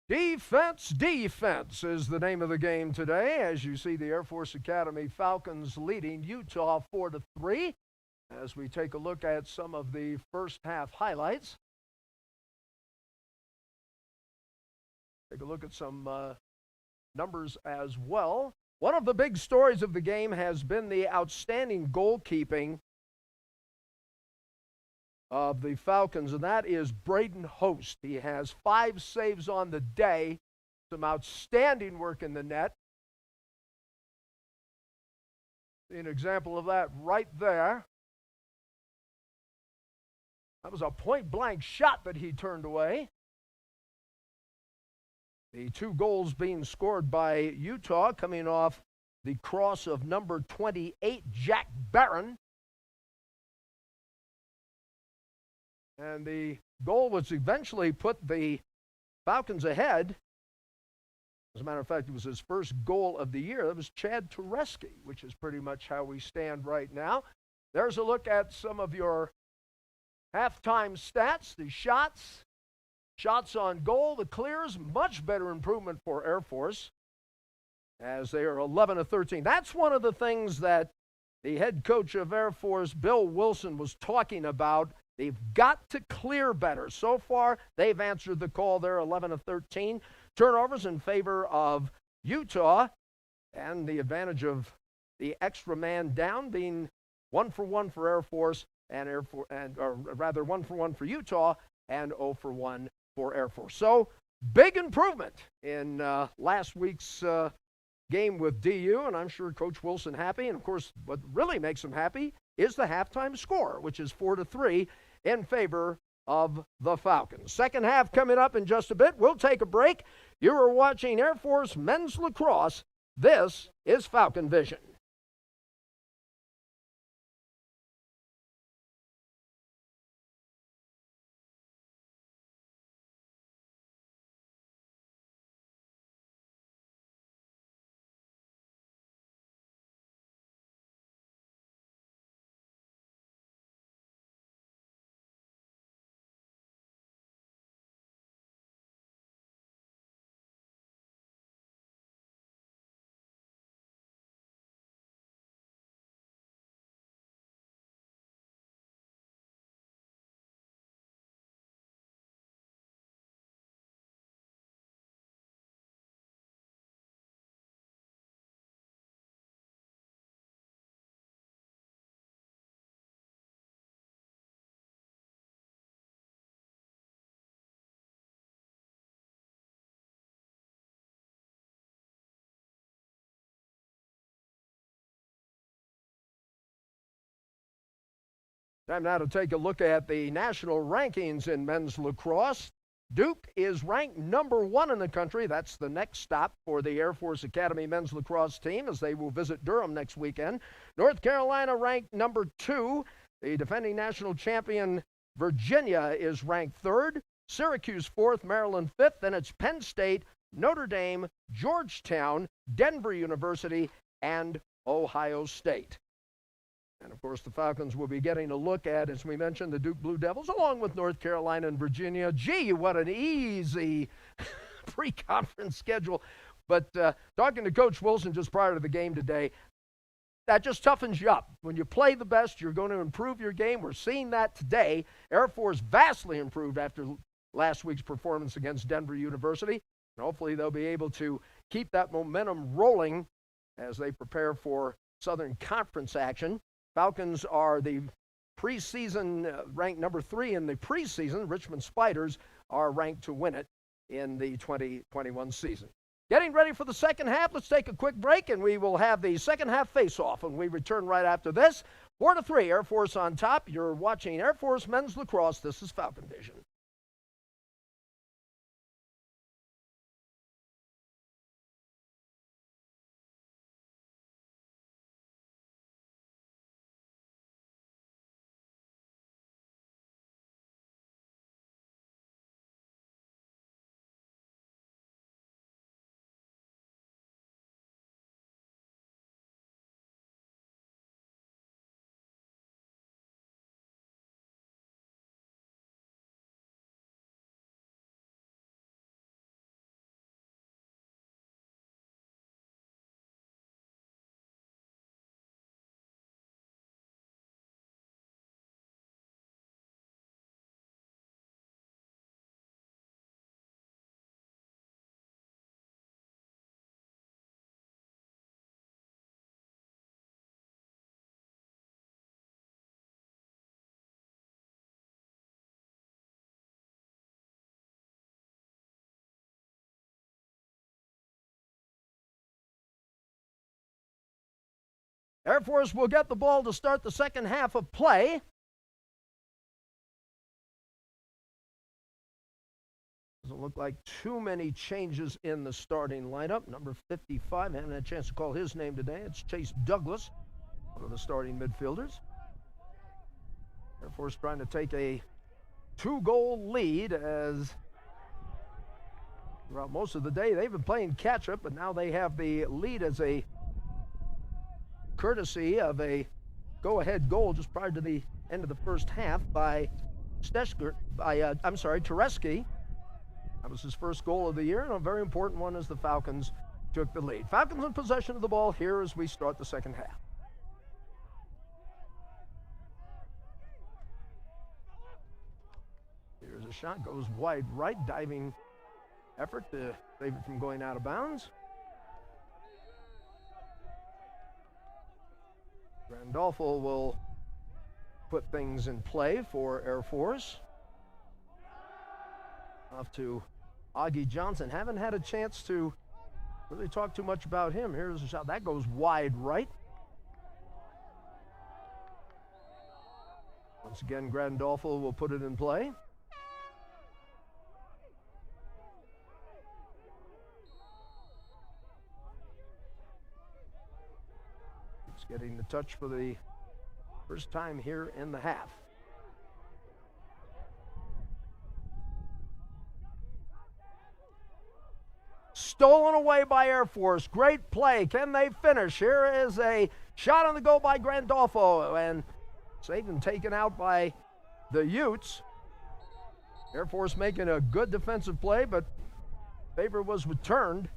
Defense, defense is the name of the game today. As you see, the Air Force Academy Falcons leading Utah 4-3. As we take a look at some of the first half highlights. Take a look at some numbers as well. One of the big stories of the game has been the outstanding goalkeeping of the Falcons, and that is Braden Host. He has 5 saves on the day, some outstanding work in the net. See an example of that right there. That was a point-blank shot that he turned away. The 2 goals being scored by Utah coming off the cross of number 28, Jack Barron. And the goal was eventually put the Falcons ahead. As a matter of fact, it was his first goal of the year. That was Chad Tereski, which is pretty much how we stand right now. There's a look at some of your halftime stats, the shots on goal, the clears, much better improvement for Air Force as they are 11-13. That's one of the things that the head coach of Air Force, Bill Wilson, was talking about. They've got to clear better. So far, they've answered the call there, 11-13. Turnovers in favor of Utah, and the advantage of the extra man down being 1-for-1 for Air Force, or rather 1-for-1 for Utah, and 0-for-1 for Air Force. So, big improvement in last week's game with DU, and I'm sure Coach Wilson happy. And, of course, what really makes him happy is the halftime score, which is 4-3 in favor of the Falcons. Second half coming up in just a bit. We'll take a break. You are watching Air Force Men's Lacrosse. This is Falcon Vision. Time now to take a look at the national rankings in men's lacrosse. Duke is ranked number 1 in the country. That's the next stop for the Air Force Academy men's lacrosse team as they will visit Durham next weekend. North Carolina ranked number 2. The defending national champion Virginia is ranked 3rd. Syracuse 4th, Maryland 5th. Then it's Penn State, Notre Dame, Georgetown, Denver University, and Ohio State. And, of course, the Falcons will be getting a look at, as we mentioned, the Duke Blue Devils, along with North Carolina and Virginia. Gee, what an easy pre-conference schedule. But talking to Coach Wilson just prior to the game today, that just toughens you up. When you play the best, you're going to improve your game. We're seeing that today. Air Force vastly improved after last week's performance against Denver University. And hopefully they'll be able to keep that momentum rolling as they prepare for Southern Conference action. Falcons are the preseason ranked number 3 in the preseason. Richmond Spiders are ranked to win it in the 2021 season. Getting ready for the second half. Let's take a quick break, and we will have the second half face-off when we return right after this. 4-3, Air Force on top. You're watching Air Force Men's Lacrosse. This is Falcon Vision. Air Force will get the ball to start the second half of play. Doesn't look like too many changes in the starting lineup. Number 55, I haven't had a chance to call his name today. It's Chase Douglas, one of the starting midfielders. Air Force trying to take a 2-goal lead, as throughout most of the day they've been playing catch-up, but now they have the lead as a courtesy of a go-ahead goal just prior to the end of the first half by Tereski. That was his first goal of the year, and a very important one as the Falcons took the lead. Falcons in possession of the ball here as we start the second half. Here's a shot, goes wide right, diving effort to save it from going out of bounds. Randolfo will put things in play for Air Force. Off to Augie Johnson. Haven't had a chance to really talk too much about him. Here's a shot. That goes wide right. Once again, Grandolfo will put it in play. He's getting the touch for the first time here in the half. Stolen away by Air Force. Great play. Can they finish? Here is a shot on the goal by Grandolfo, and saved and taken out by the Utes. Air Force making a good defensive play, but favor was returned.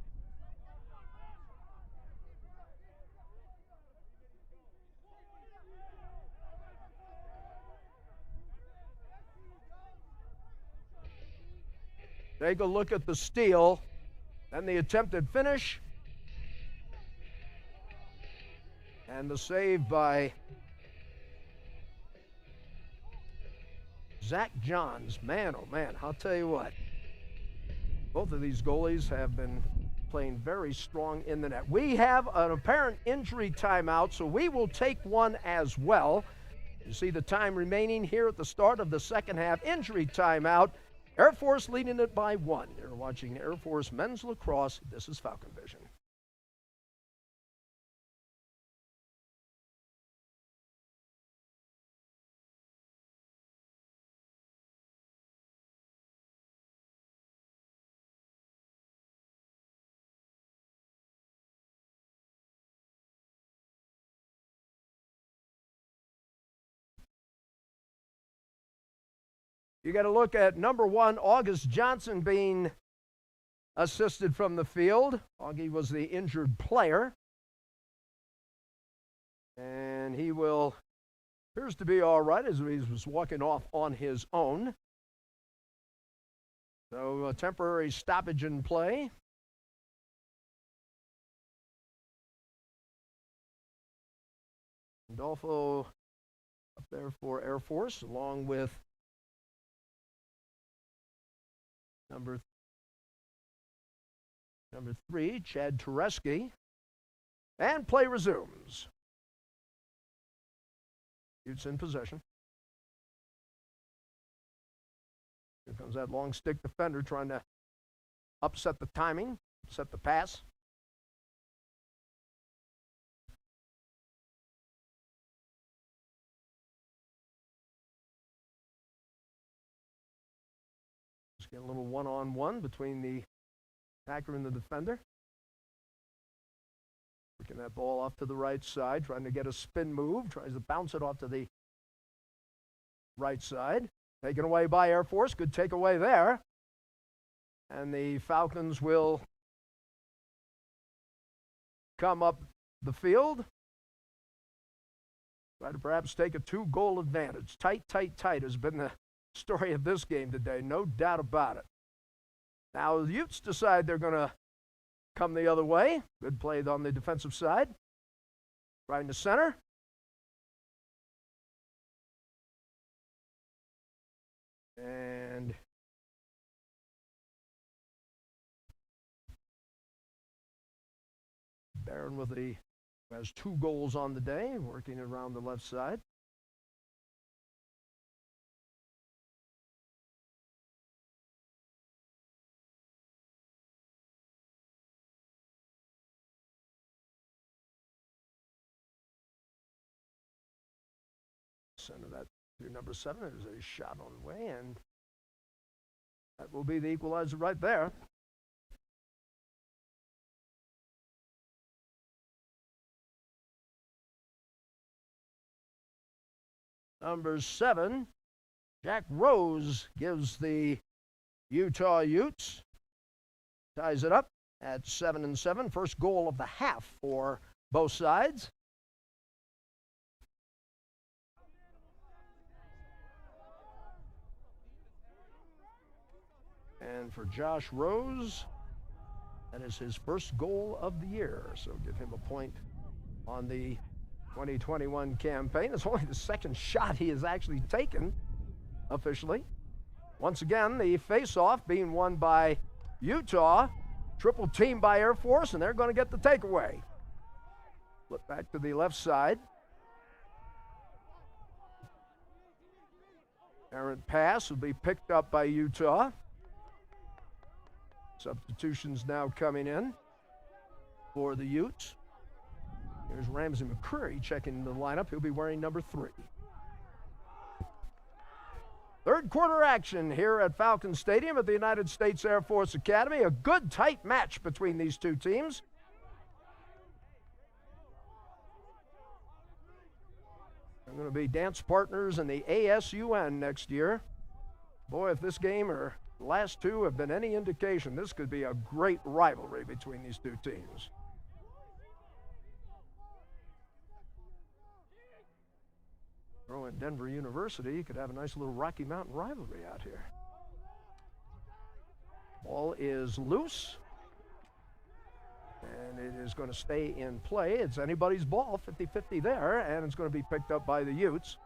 Take a look at the steal and the attempted finish. And the save by Zach Johns. Man, oh man, I'll tell you what. Both of these goalies have been playing very strong in the net. We have an apparent injury timeout, so we will take one as well. You see the time remaining here at the start of the second half. Injury timeout. Air Force leading it by 1. You're watching Air Force Men's Lacrosse. This is Falcon Vision. You got to look at number 1, August Johnson, being assisted from the field. Augie was the injured player. And he appears to be all right as he was walking off on his own. So a temporary stoppage in play. Adolfo up there for Air Force, along with number 3, Chad Tereski. And play resumes. Utes in possession. Here comes that long stick defender trying to upset the timing, upset the pass. Just get a little one-on-one between the attacker and the defender. Working that ball off to the right side, trying to get a spin move, tries to bounce it off to the right side. Taken away by Air Force. Good takeaway there. And the Falcons will come up the field. Try to perhaps take a 2-goal advantage. Tight, tight, tight has been the story of this game today, no doubt about it. Now the Utes decide they're going to come the other way. Good play on the defensive side. Right in the center. And Barron with the Has 2 goals on the day, working around the left side. Center that to number 7. There's a shot on the way, and that will be the equalizer right there. Number 7, Jack Rose, gives the Utah Utes, ties it up at 7-7. First goal of the half for both sides. And for Josh Rose, that is his first goal of the year. So give him a point on the 2021 campaign. It's only the second shot he has actually taken officially. Once again, the face-off being won by Utah. Triple team by Air Force, and they're going to get the takeaway. Flip back to the left side. Errant pass will be picked up by Utah. Substitutions now coming in for the Utes. Here's Ramsey McCreary checking the lineup. He'll be wearing number 3. Third quarter action here at Falcon Stadium at the United States Air Force Academy. A good tight match between these two teams. They're going to be dance partners in the ASUN next year. Boy, if this game or the last two have been any indication, this could be a great rivalry between these two teams. Throw in Denver University, you could have a nice little Rocky Mountain rivalry out here. Ball is loose, and it is going to stay in play. It's anybody's ball, 50-50 there, and it's going to be picked up by the Utes.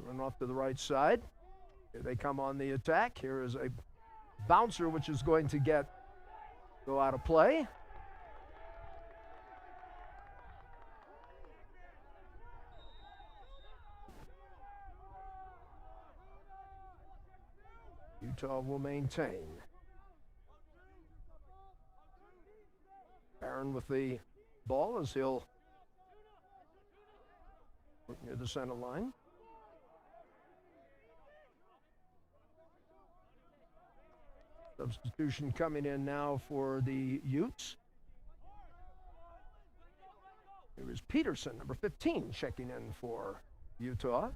Run off to the right side. Here they come on the attack. Here is a bouncer which is going to go out of play. Utah will maintain. Barron with the ball as he'll work near the center line. Substitution coming in now for the Utes. Here is Peterson, number 15, checking in for Utah.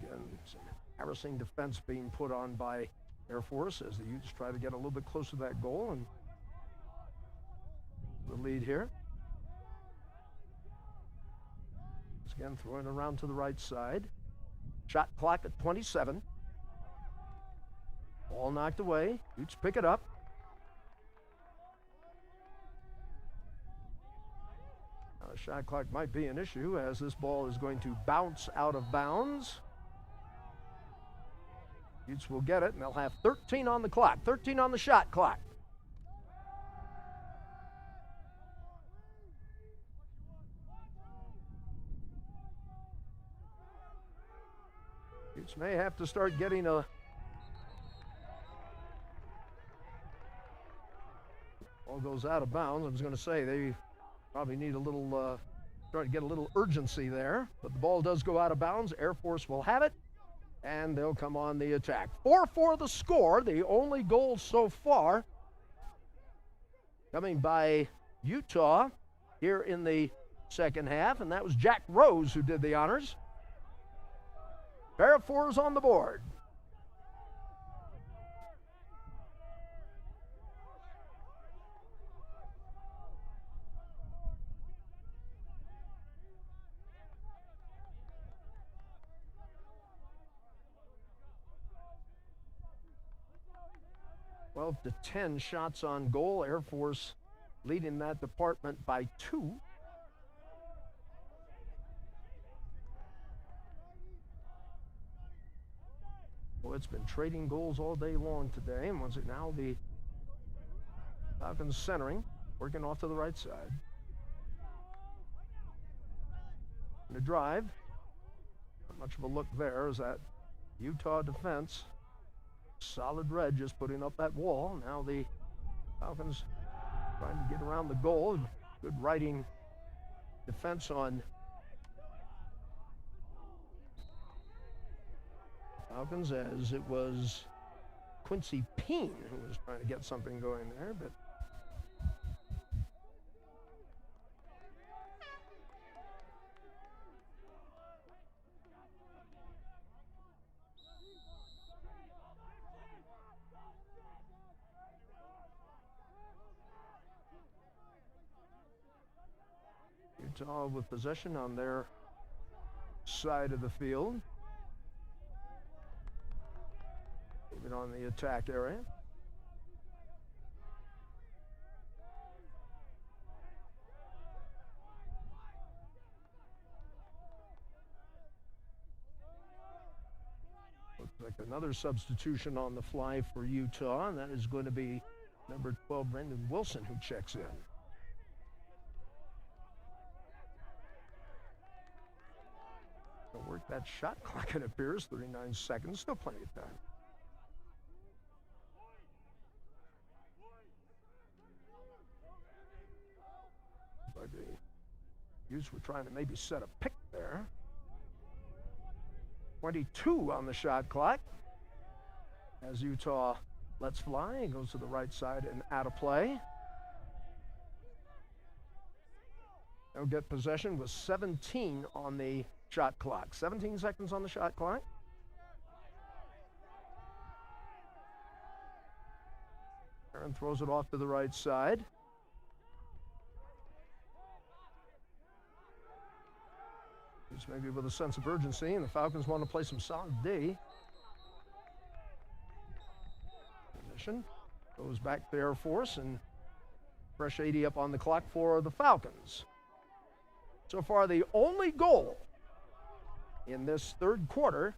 Again, some embarrassing defense being put on by Air Force as the Utes try to get a little bit closer to that goal and the lead here. Again, throwing around to the right side. Shot clock at 27. Ball knocked away. Utes pick it up. Now, the shot clock might be an issue as this ball is going to bounce out of bounds. Utes will get it, and they'll have 13 on the clock, 13 on the shot clock. Utes may have to start getting a ball goes out of bounds. I was going to say they probably need a little start to get a little urgency there, but the ball does go out of bounds. Air Force will have it, and they'll come on the attack. 4-4 the score, the only goal so far coming by Utah here in the second half, and that was Jack Rose who did the honors. Pair of fours on the board. Well, to 10 shots on goal. Air Force leading that department by 2. Well, it's been trading goals all day long today, and once it now the Falcons centering, working off to the right side. And the drive, not much of a look there as that Utah defense, solid red, just putting up that wall. Now the Falcons trying to get around the goal. Good riding defense on Falcons, as it was Quincy Peen who was trying to get something going there, but Utah with possession on their side of the field. Moving on the attack area. Looks like another substitution on the fly for Utah, and that is going to be number 12, Brendan Wilson, who checks in. Work that shot clock, it appears. 39 seconds, still plenty of time. But the Utes were trying to maybe set a pick there. 22 on the shot clock as Utah lets fly and goes to the right side and out of play. They'll get possession with 17 on the shot clock. 17 seconds on the shot clock. Aaron throws it off to the right side. Just maybe with a sense of urgency, and the Falcons want to play some solid D. Position goes back to Air Force, and fresh 80 up on the clock for the Falcons. So far, the only goal in this third quarter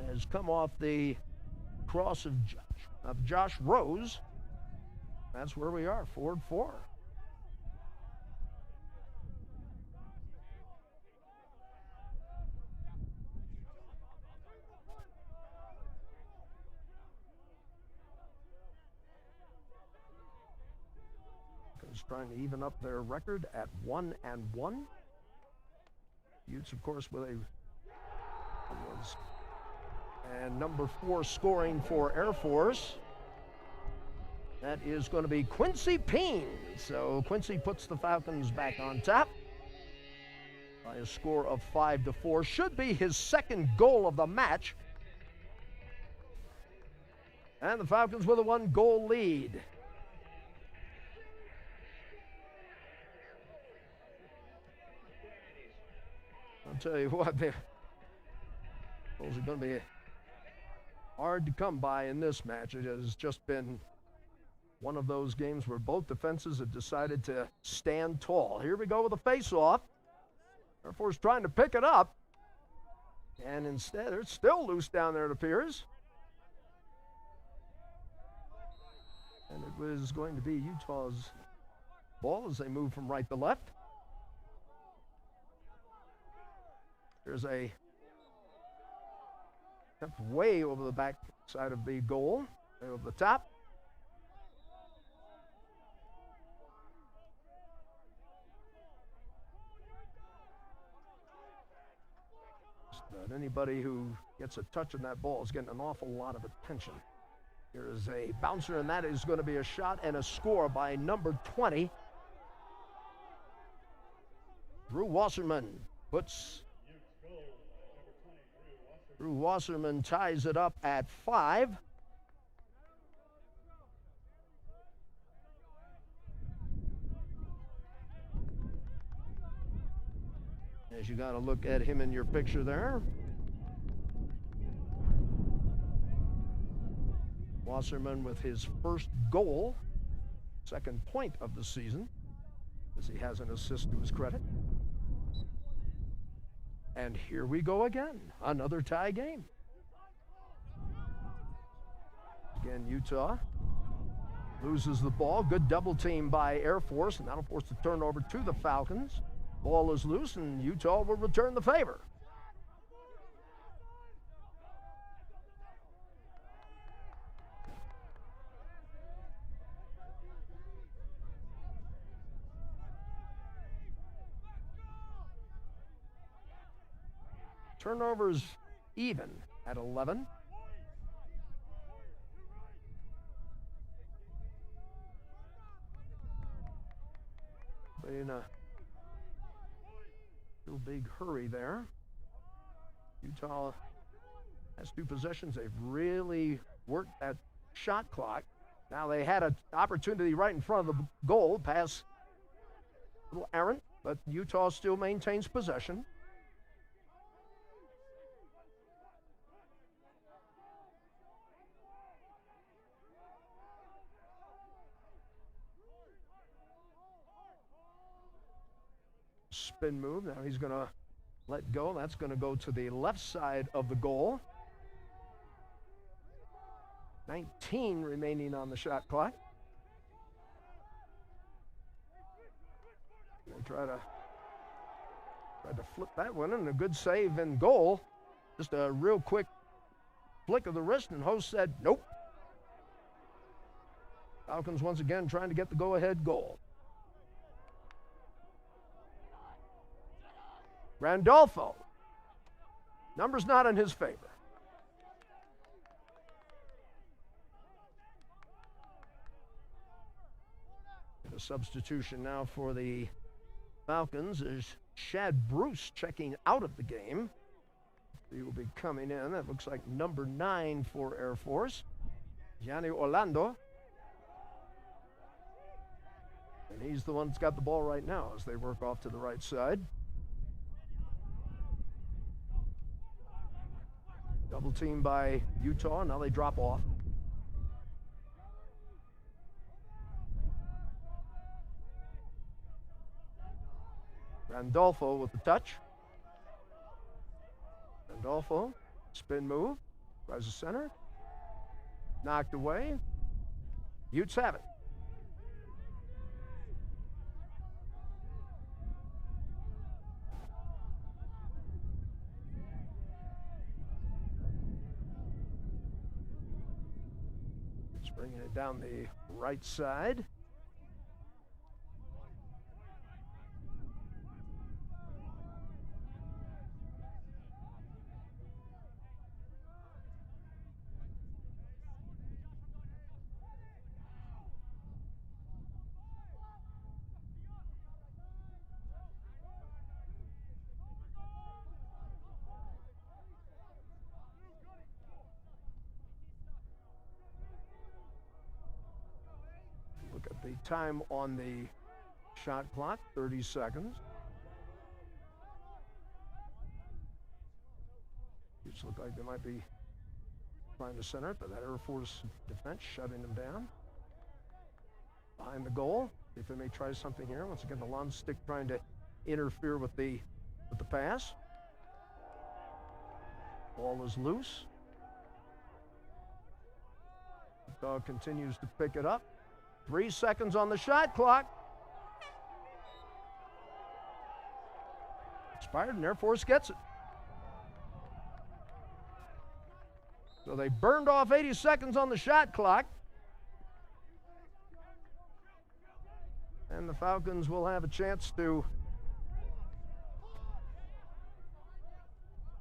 has come off the cross of Josh Rose. That's where we are, 4-4. Trying to even up their record at 1-1. Utes, of course, with and number 4 scoring for Air Force. That is going to be Quincy Peen. So Quincy puts the Falcons back on top by a score of 5-4. Should be his second goal of the match. And the Falcons with a 1-goal lead. I'll tell you what, those are going to be hard to come by in this match. It has just been one of those games where both defenses have decided to stand tall. Here we go with a face-off. Air Force trying to pick it up, and instead it's still loose down there, it appears. And it was going to be Utah's ball as they move from right to left. There's a attempt way over the back side of the goal, way over the top. Just about anybody who gets a touch on that ball is getting an awful lot of attention. Here is a bouncer, and that is going to be a shot and a score by number 20. Drew Wasserman Drew Wasserman ties it up at 5. As you got to look at him in your picture there. Wasserman with his first goal, second point of the season, as he has an assist to his credit. And here we go again, another tie game. Again, Utah loses the ball. Good double team by Air Force, and that'll force the turnover to the Falcons. Ball is loose, and Utah will return the favor. Turnovers even at 11. In a real big hurry there. Utah has 2 possessions. They've really worked that shot clock. Now they had an opportunity right in front of the goal, pass a little errant, but Utah still maintains possession. Spin move. Now he's going to let go. That's going to go to the left side of the goal. 19 remaining on the shot clock. They tried to flip that one, and a good save and goal. Just a real quick flick of the wrist, and host said nope. Falcons once again trying to get the go-ahead goal. Randolfo. Numbers not in his favor. A substitution now for the Falcons is Shad Bruce checking out of the game. He will be coming in. That looks like number 9 for Air Force, Gianni Orlando. And he's the one that's got the ball right now as they work off to the right side. Double team by Utah. Now they drop off. Randolfo with the touch. Randolfo, spin move, tries to center. Knocked away. Utes have it. Bringing it down the right side. Look at the time on the shot clock, 30 seconds. These look like they might be trying to center it, but that Air Force defense shutting them down. Behind the goal, see if they may try something here. Once again, the long stick trying to interfere with the pass. Ball is loose. The dog continues to pick it up. 3 seconds on the shot clock. Expired, and Air Force gets it. So they burned off 80 seconds on the shot clock. And the Falcons will have a chance to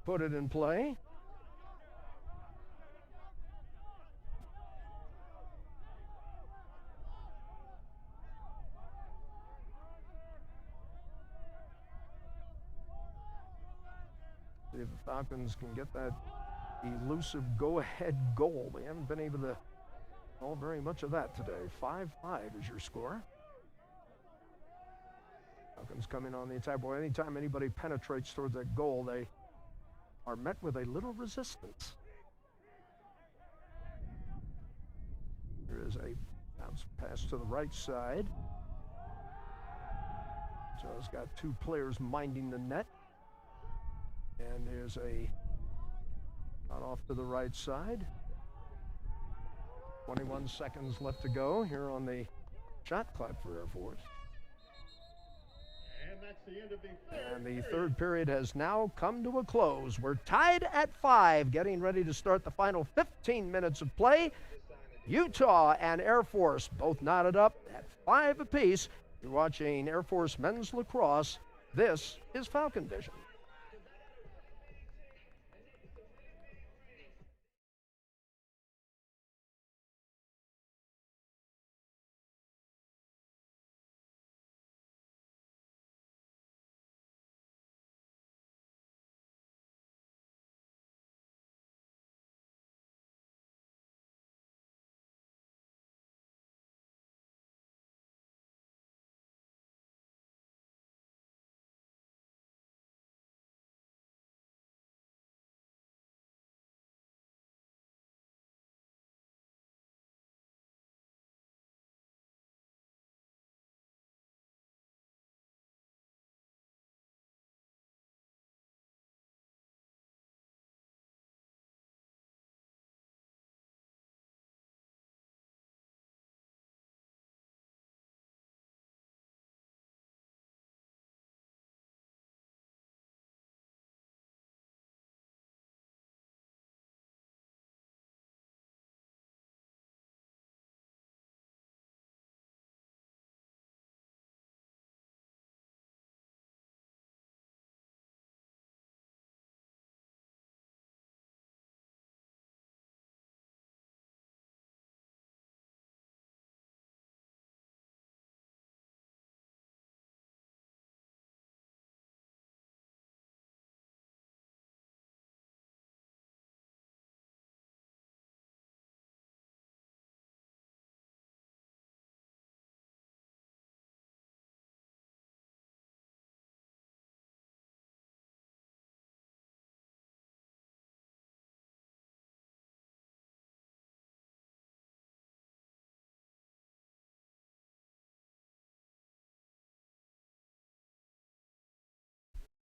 put it in play. See if the Falcons can get that elusive go-ahead goal. They haven't been able to call very much of that today. 5-5 is your score. Falcons coming on the attack. Boy, anytime anybody penetrates towards that goal, they are met with a little resistance. There's a bounce pass to the right side. Utah's got two players minding the net. And there's a shot off to the right side. 21 seconds left to go here on the shot clock for Air Force. And that's the end of the third And the period. third period has now come to a close. We're tied at 5, getting ready to start the final 15 minutes of play. Utah and Air Force both knotted up at 5 apiece. You're watching Air Force men's lacrosse. This is Falcon Vision.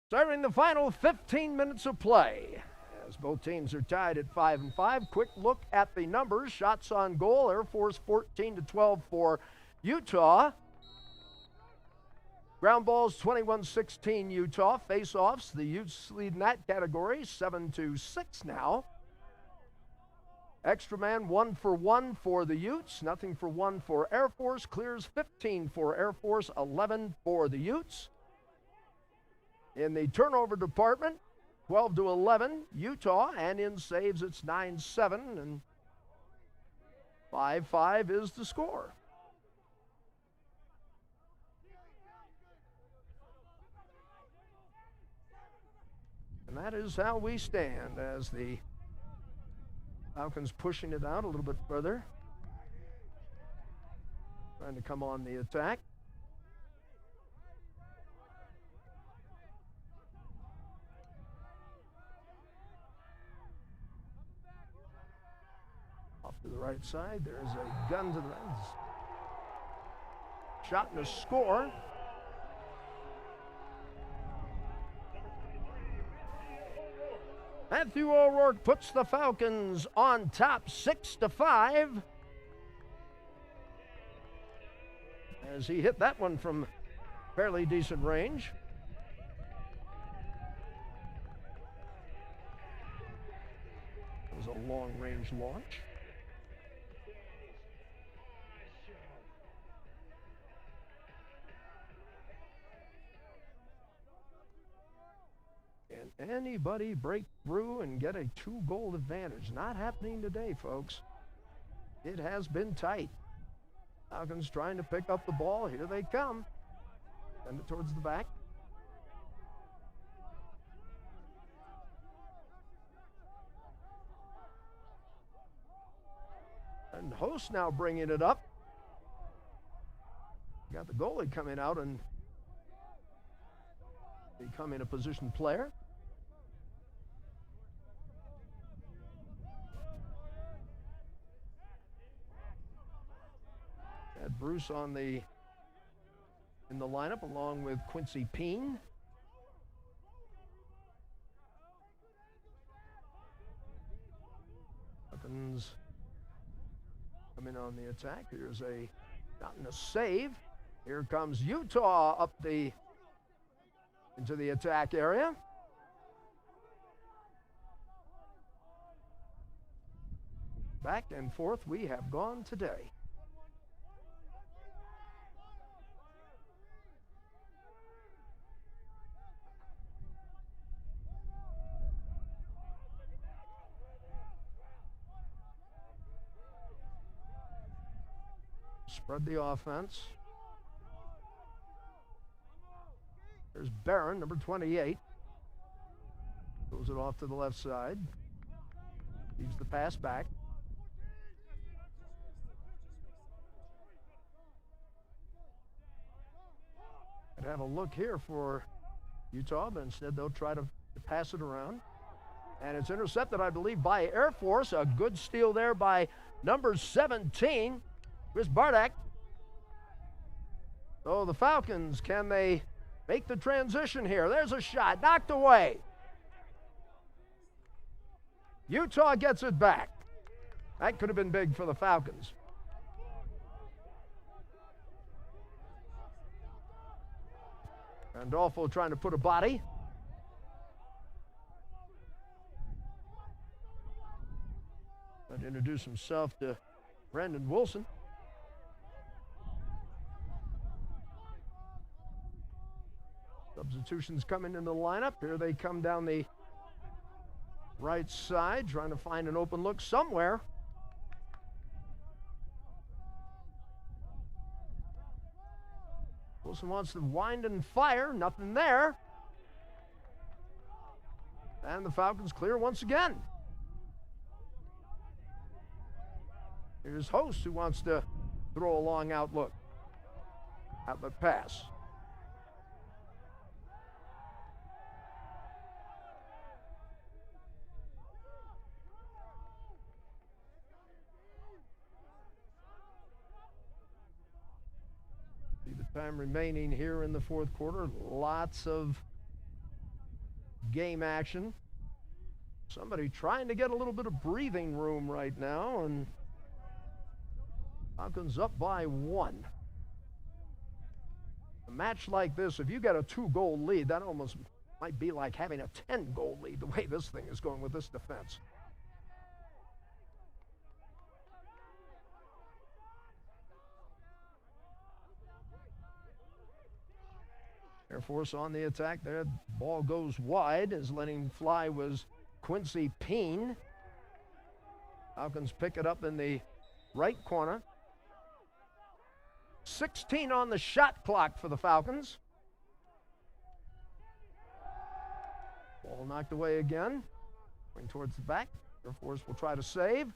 Starting the final 15 minutes of play. As both teams are tied at 5 and 5. Quick look at the numbers. Shots on goal. Air Force 14-12 for Utah. Ground balls 21-16 Utah. Face-offs, the Utes lead in that category 7-6 now. Extra man 1 for 1 for the Utes. Nothing for 1 for Air Force. Clears 15 for Air Force, 11 for the Utes. In the turnover department, 12-11 Utah, and in saves it's 9-7, and 5-5 is the score. And that is how we stand as the Falcons pushing it out a little bit further, trying to come on the attack. Off to the right side, there's a gun to the right. Shot and a score. Matthew O'Rourke puts the Falcons on top 6-5. As he hit that one from fairly decent range. It was a long-range launch. Can anybody break through and get a 2-goal advantage? Not happening today, folks. It has been tight. Falcons trying to pick up the ball. Here they come. Send it towards the back. And Host now bringing it up. Got the goalie coming out and becoming a position player. Bruce in the lineup along with Quincy Peen. Falcons coming on the attack. Here's gotten a save. Here comes Utah up into the attack area. Back and forth we have gone today. Spread the offense. There's Barron, number 28. Throws it off to the left side. Leaves the pass back. I'd have a look here for Utah, but instead they'll try to pass it around. And it's intercepted, I believe, by Air Force. A good steal there by number 17, Chris Bardak. So the Falcons, can they make the transition here? There's a shot, knocked away. Utah gets it back. That could have been big for the Falcons. Randolfo trying to put a body. Trying to introduce himself to Brandon Wilson. Substitutions coming into the lineup. Here they come down the right side, trying to find an open look somewhere. Wilson wants to wind and fire, nothing there. And the Falcons clear once again. Here's Host, who wants to throw a long outlet pass. The time remaining here in the fourth quarter. Lots of game action. Somebody trying to get a little bit of breathing room right now, and Falcons up by 1. A match like this, if you get a 2-goal lead, that almost might be like having a 10-goal lead, the way this thing is going with this defense. Air Force on the attack there. Ball goes wide, as letting fly was Quincy Peen. Falcons pick it up in the right corner. 16 on the shot clock for the Falcons. Ball knocked away again. Going towards the back. Air Force will try to save.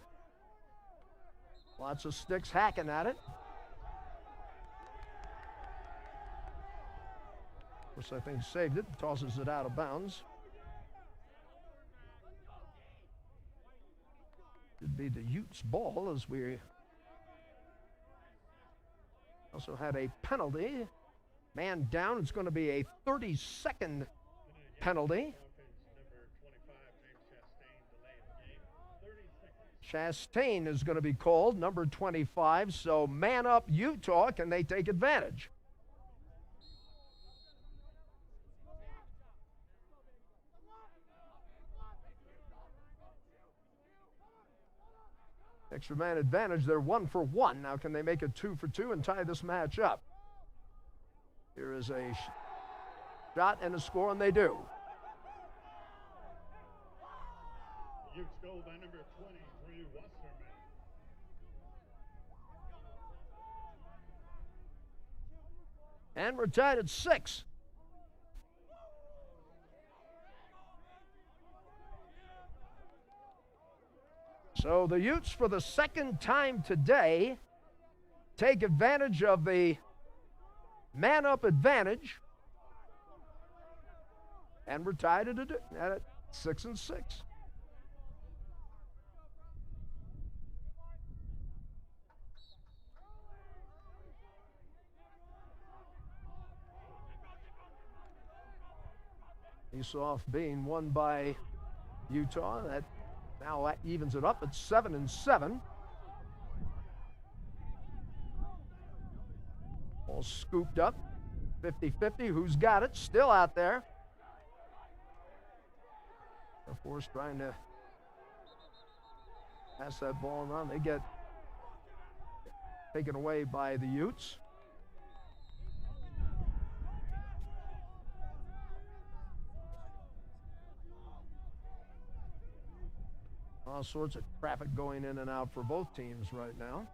Lots of sticks hacking at it. Of course, I think saved it, tosses it out of bounds. Should be the Utes' ball, as we also had a penalty. Man down, it's going to be a 30-second penalty. Chastain is going to be called, number 25, so man up Utah, can they take advantage? Extra man advantage, they're 1 for 1. Now can they make it 2 for 2 and tie this match up? Here is a shot and a score, and they do. Utes goal by number 23, Wasserman. And we're tied at 6. So the Utes, for the second time today, take advantage of the man-up advantage. And we're tied at 6 and 6. Face-off being won by Utah. That now evens it up at 7-7. All scooped up. 50-50. Who's got it? Still out there. Air Force trying to pass that ball around. They get taken away by the Utes. All sorts of traffic going in and out for both teams right now.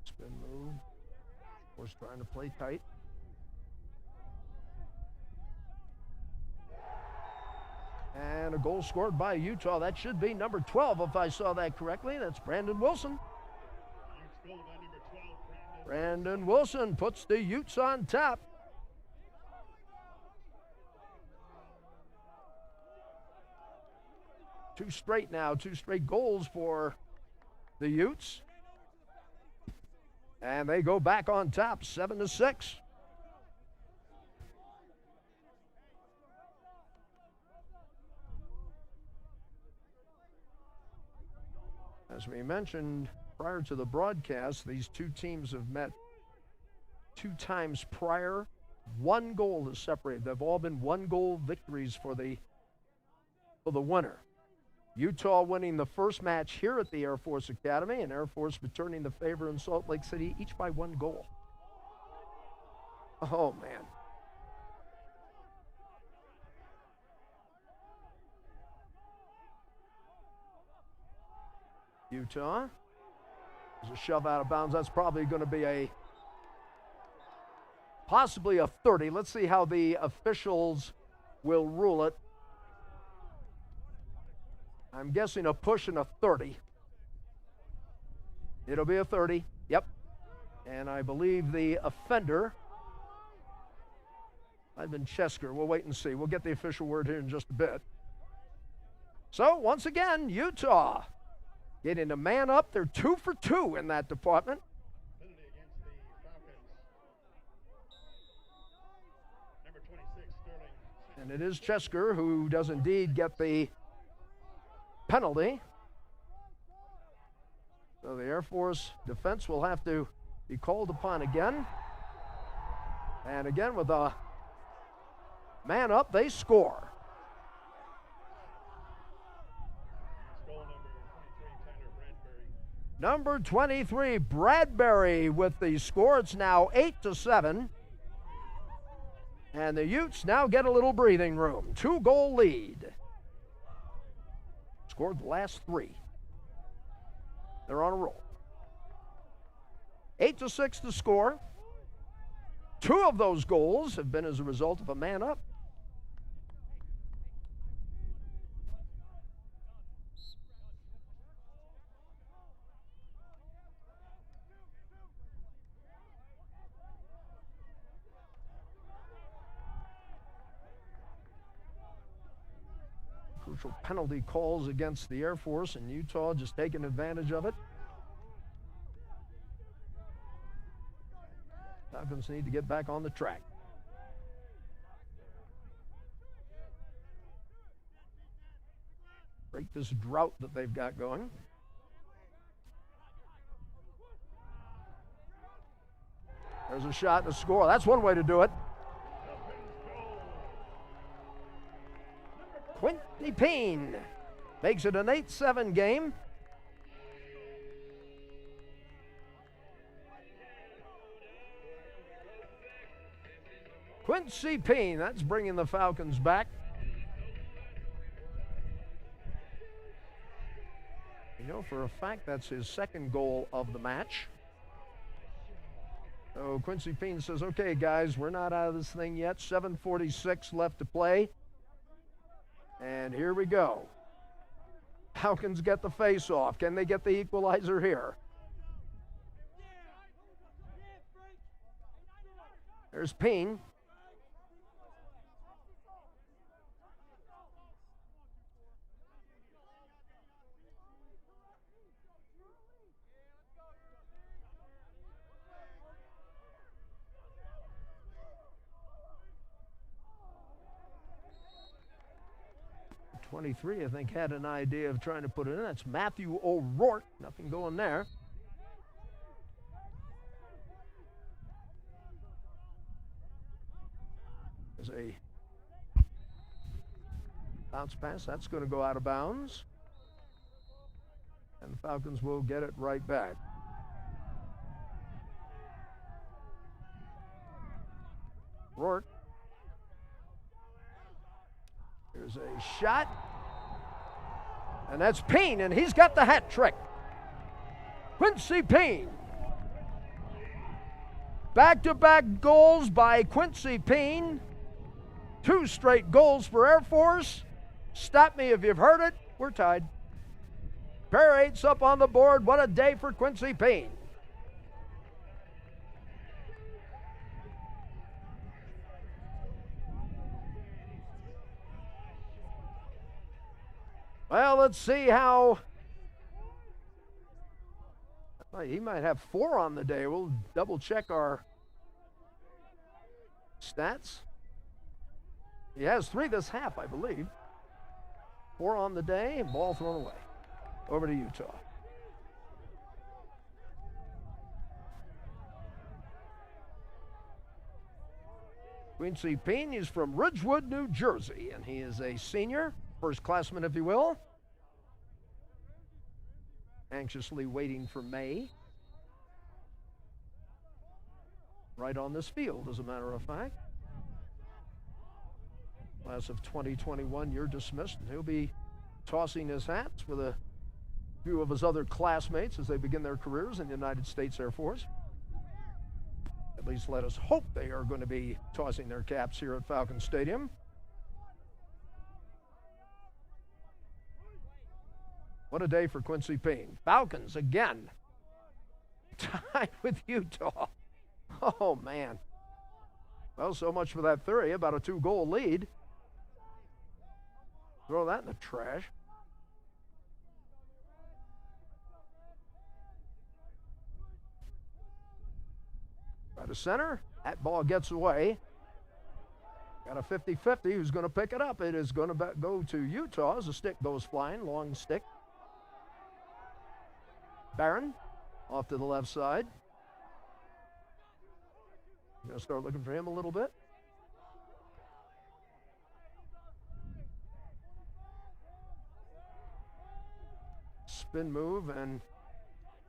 Spin move. Force trying to play tight. And a goal scored by Utah. That should be number 12 if I saw that correctly. That's Brandon Wilson. Brandon Wilson puts the Utes on top. Two straight now, two straight goals for the Utes. And they go back on top, 7-6. As we mentioned prior to the broadcast, these two teams have met 2 times prior. 1 goal has separated. They've all been 1-goal victories for the winner. Utah winning the first match here at the Air Force Academy, and Air Force returning the favor in Salt Lake City, each by 1 goal. Oh, man. Utah. There's a shove out of bounds. That's probably going to be possibly a 30. Let's see how the officials will rule it. I'm guessing a push and a 30. It'll be a 30. Yep. And I believe the offender, I've been Chesker. We'll wait and see. We'll get the official word here in just a bit. So, once again, Utah getting a man up. They're 2 for 2 in that department. And it is Chesker who does indeed get the penalty. So the Air Force defense will have to be called upon again. And again, with a man up, they score. Number 23, Bradbury with the score. It's now 8-7. And the Utes now get a little breathing room. 2-goal lead. Scored the last 3. They're on a roll. 8-6 to score. 2 of those goals have been as a result of a man up. Crucial penalty calls against the Air Force, and Utah just taking advantage of it. Falcons need to get back on the track. Break this drought that they've got going. There's a shot and a score. That's one way to do it. Quincy Payne makes it an 8-7 game. Quincy Payne, that's bringing the Falcons back. You know for a fact that's his 2nd goal of the match. So Quincy Payne says, okay, guys, we're not out of this thing yet. 7:46 left to play. And here we go. Falcons get the face-off. Can they get the equalizer here? There's Payne. 23, I think, had an idea of trying to put it in. That's Matthew O'Rourke. Nothing going there. There's a bounce pass. That's going to go out of bounds. And the Falcons will get it right back. Rourke. Here's a shot. And that's Payne, and he's got the hat trick. Quincy Payne. Back-to-back goals by Quincy Payne. 2 straight goals for Air Force. Stop me if you've heard it. We're tied. Pair 8's up on the board. What a day for Quincy Payne. Well, let's see how. He might have 4 on the day. We'll double check our stats. He has 3 this half, I believe. 4 on the day, ball thrown away. Over to Utah. Quincy Payne is from Ridgewood, New Jersey, and he is a senior, first classman, if you will. Anxiously waiting for May. Right on this field, as a matter of fact. Class of 2021, you're dismissed, and he'll be tossing his hats with a few of his other classmates as they begin their careers in the United States Air Force. At least let us hope they are going to be tossing their caps here at Falcon Stadium. What a day for Quincy Payne. Falcons again tied with Utah. Oh, man. Well, so much for that theory about a 2-goal lead. Throw that in the trash. Right to center. That ball gets away. Got a 50-50. Who's going to pick it up? It is going to go to Utah as the stick goes flying. Long stick. Barron off to the left side. Going to start looking for him a little bit. Spin move, and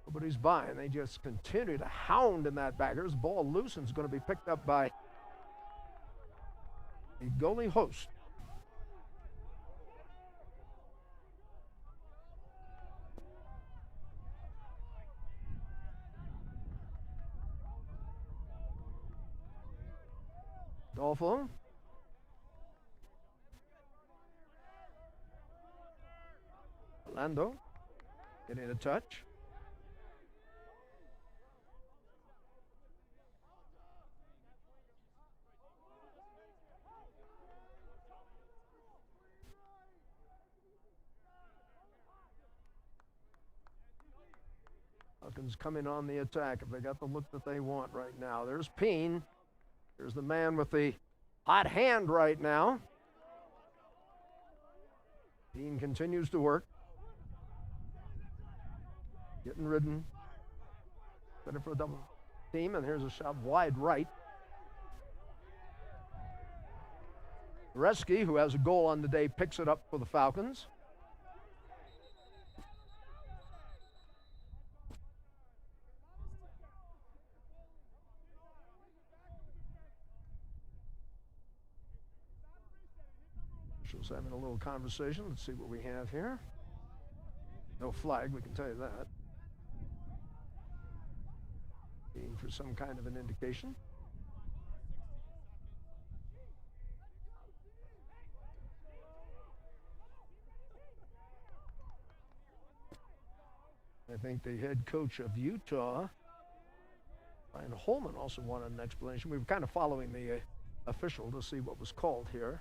nobody's buying. They just continue to hound in that baggers. Ball loose and is going to be picked up by the goalie host. Dolfo. Orlando getting a touch. Falcons coming on the attack if they got the look that they want right now. There's Payne. There's the man with the hot hand right now. Payne continues to work. Getting ridden. Ready for a double team, and here's a shot wide right. Reski, who has a goal on the day, picks it up for the Falcons. Officials having a little conversation. Let's see what we have here. No flag, we can tell you that. Looking for some kind of an indication. I think the head coach of Utah, Ryan Holman, also wanted an explanation. We were kind of following the official to see what was called here.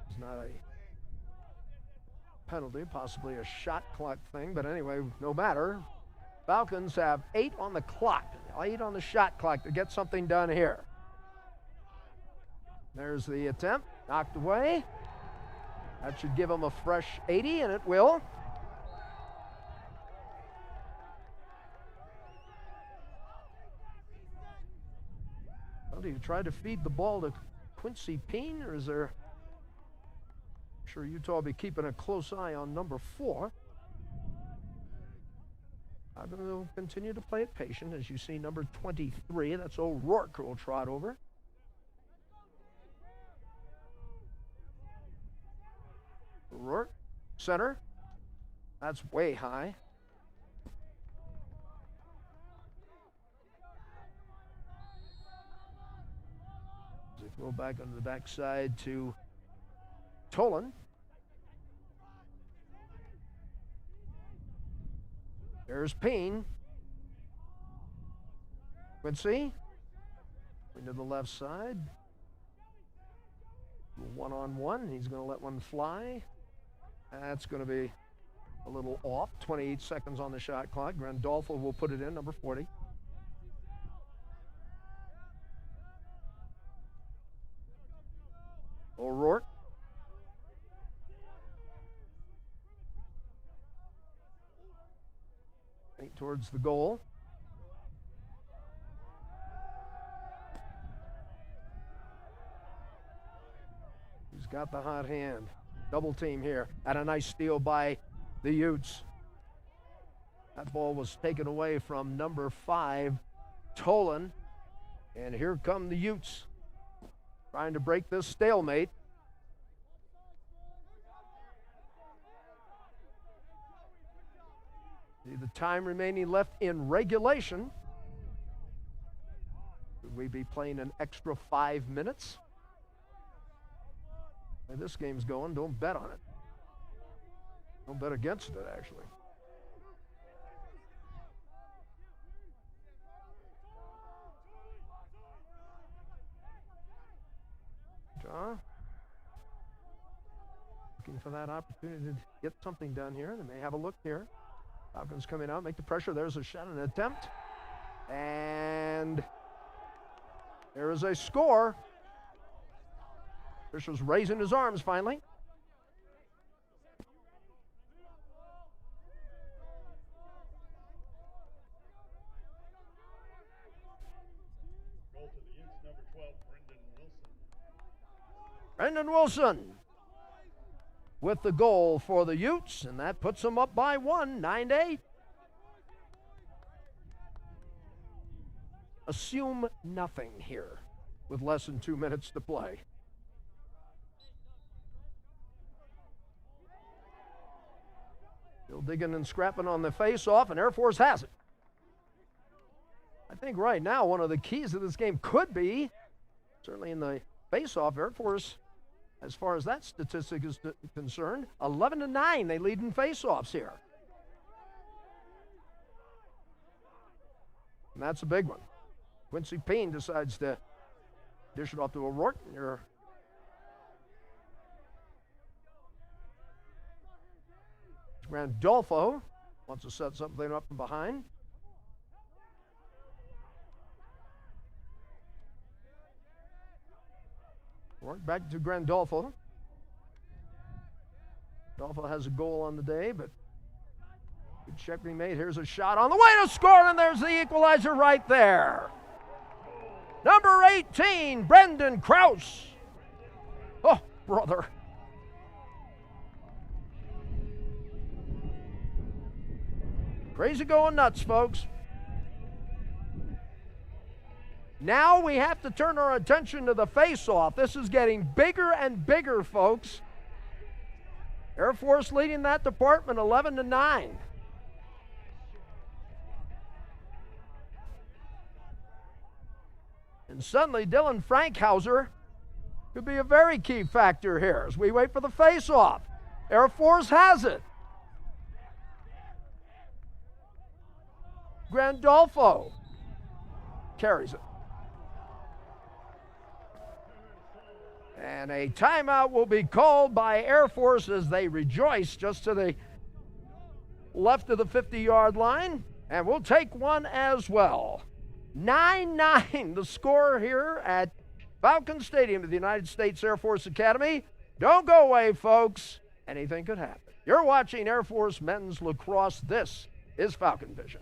It's not a penalty, possibly a shot clock thing, but anyway, no matter. Falcons have 8 on the clock, 8 on the shot clock to get something done here. There's the attempt, knocked away. That should give him a fresh 80, and it will. Well, do you try to feed the ball to Quincy Peen, or is there... I'm sure Utah will be keeping a close eye on number 4. I'm going to continue to play it patient. As you see, number 23, that's O'Rourke, who will trot over. O'Rourke, center. That's way high. As they throw back on the backside to Tolan. There's Payne. Quincy. Into the left side. One-on-one. He's going to let one fly. That's going to be a little off. 28 seconds on the shot clock. Grandolfo will put it in, number 40. O'Rourke. Towards the goal. He's got the hot hand. Double team here. And a nice steal by the Utes. That ball was taken away from number 5, Tolan. And here come the Utes, trying to break this stalemate. See the time remaining left in regulation. Would we be playing an extra 5 minutes? Hey, this game's going. Don't bet on it. Don't bet against it, actually. John. Looking for that opportunity to get something done here. They may have a look here. Falcons coming out, make the pressure. There's a shot, an attempt. And there is a score. Fisher's raising his arms finally. Goal to the Utes, number 12, Brendan Wilson with the goal for the Utes, and that puts them up by 1, 9-8. Assume nothing here with less than 2 minutes to play. Still digging and scrapping on the face-off, and Air Force has it. I think right now one of the keys of this game could be, certainly in the face-off, Air Force, as far as that statistic is concerned, 11-9, they lead in face-offs here. And that's a big one. Quincy Payne decides to dish it off to O'Rourke. Grandolfo wants to set something up from behind. O'Rourke back to Grandolfo. Grandolfo has a goal on the day, but good check being made. Here's a shot on the way to score, and there's the equalizer right there. Number 18, Brendan Krause. Oh, brother. Crazy going nuts, folks. Now we have to turn our attention to the face-off. This is getting bigger and bigger, folks. Air Force leading that department 11-9. And suddenly Dylan Frankhauser could be a very key factor here as we wait for the face-off. Air Force has it. Grandolfo carries it. And a timeout will be called by Air Force as they rejoice just to the left of the 50-yard line. And we'll take one as well. 9-9 the score here at Falcon Stadium of the United States Air Force Academy. Don't go away, folks. Anything could happen. You're watching Air Force Men's Lacrosse. This is Falcon Vision.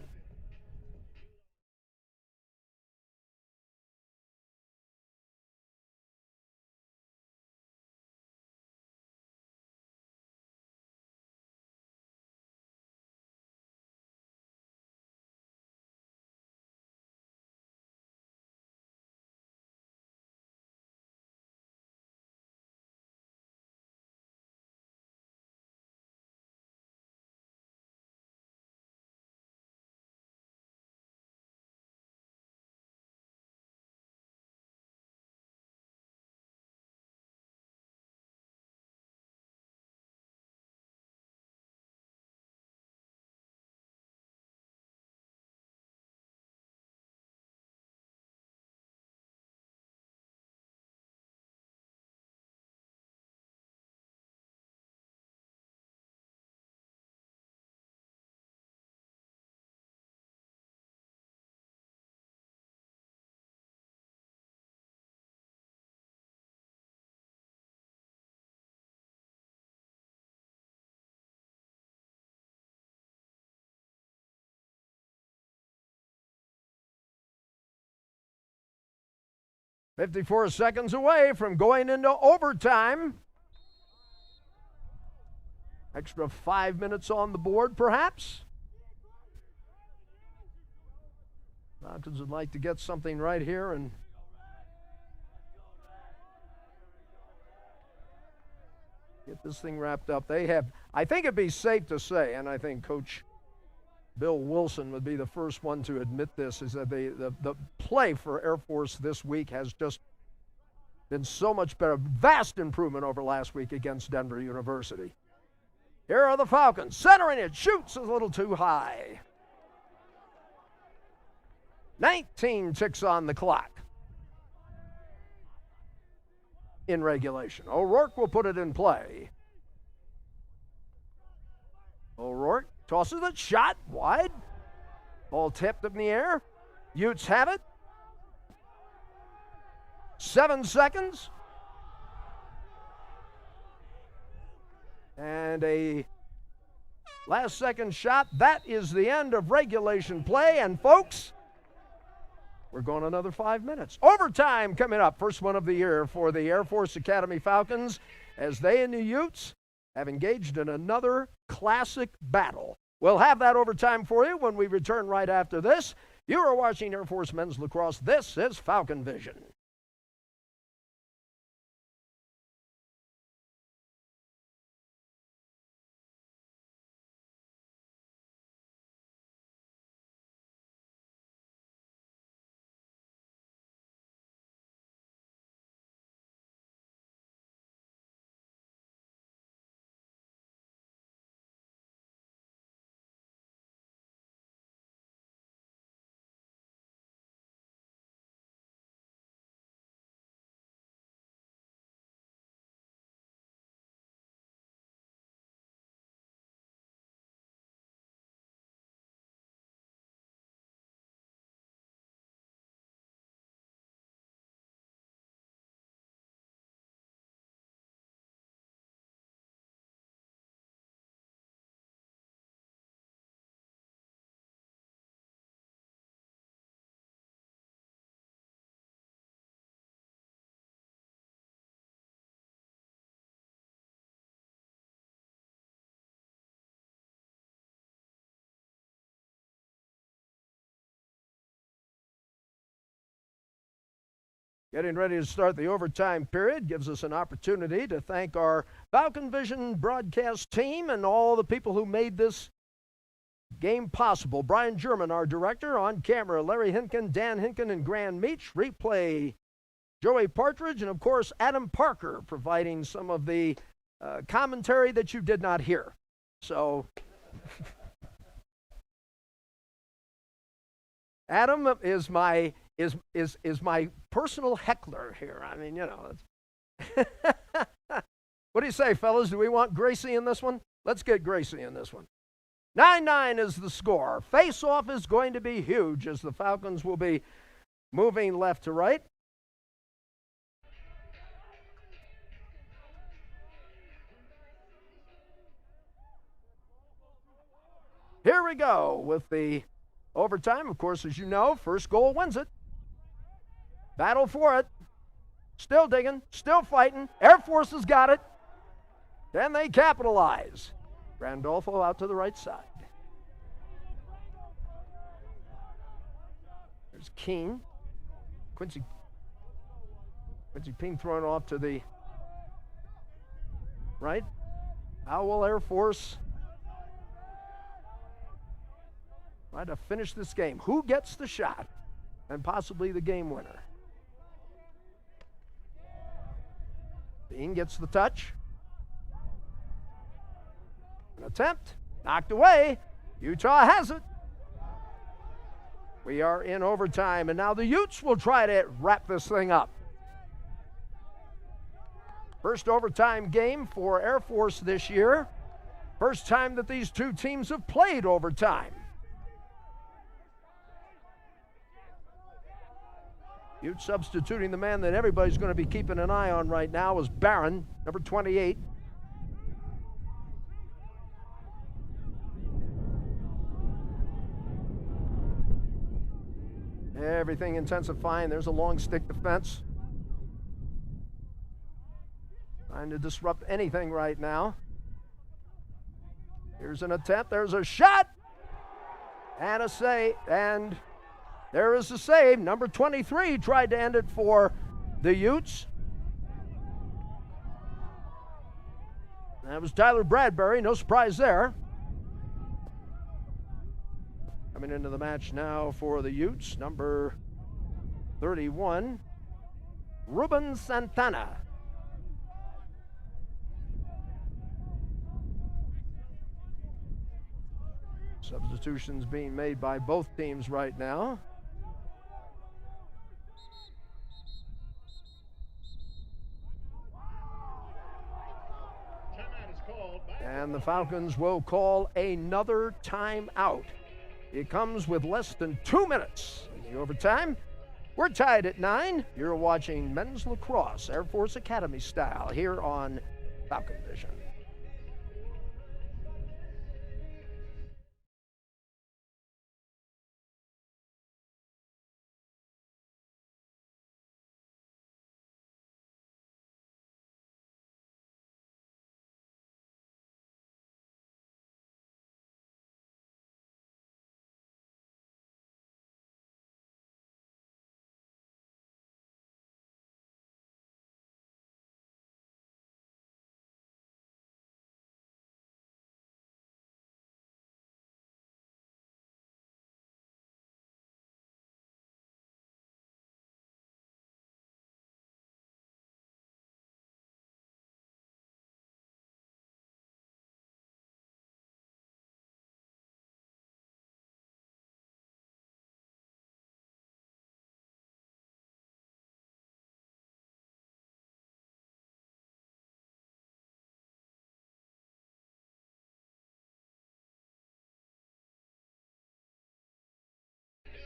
"54 seconds away from going into overtime. Extra 5 minutes on the board, perhaps. Falcons would like to get something right here and get this thing wrapped up. They have, I think it'd be safe to say, and I think Coach Bill Wilson would be the first one to admit this, is that the play for Air Force this week has just been so much better. Vast improvement over last week against Denver University. Here are the Falcons. Centering it. Shoots a little too high. 19 ticks on the clock in regulation. O'Rourke will put it in play. O'Rourke tosses it. Shot wide. Ball tipped in the air. Utes have it. 7 seconds. And a last-second shot. That is the end of regulation play. And, folks, we're going another 5 minutes. Overtime coming up. First one of the year for the Air Force Academy Falcons, as they and the Utes have engaged in another classic battle. We'll have that overtime for you when we return right after this. You are watching Air Force Men's Lacrosse. This is Falcon Vision. Getting ready to start the overtime period gives us an opportunity to thank our Falcon Vision broadcast team and all the people who made this game possible. Brian German, our director, on camera, Larry Hinken, Dan Hinken, and Gran Meach. Replay, Joey Partridge, and of course, Adam Parker, providing some of the commentary that you did not hear. So, Adam is my personal heckler here. I mean, you know. What do you say, fellas? Do we want Gracie in this one? Let's get Gracie in this one. 9-9 is the score. Face-off is going to be huge as the Falcons will be moving left to right. Here we go with the overtime. Of course, as you know, first goal wins it. Battle for it. Still digging, still fighting. Air Force has got it. Can they capitalize? Randolfo out to the right side. There's Keene. Quincy Peen thrown off to the right. How will Air Force try to finish this game? Who gets the shot and possibly the game winner? Dean gets the touch. An attempt, knocked away. Utah has it. We are in overtime, and now the Utes will try to wrap this thing up. First overtime game for Air Force this year. First time that these two teams have played overtime. Utes substituting the man that everybody's going to be keeping an eye on right now is Barron, number 28. Everything intensifying. There's a long stick defense. Trying to disrupt anything right now. Here's an attempt. There's a shot. And a save. And there is a save. Number 23 tried to end it for the Utes. That was Tyler Bradbury. No surprise there. Coming into the match now for the Utes, number 31, Ruben Santana. Substitutions being made by both teams right now. And the Falcons will call another timeout. It comes with less than 2 minutes in the overtime. We're tied at 9. You're watching men's lacrosse, Air Force Academy style, here on Falcon Vision.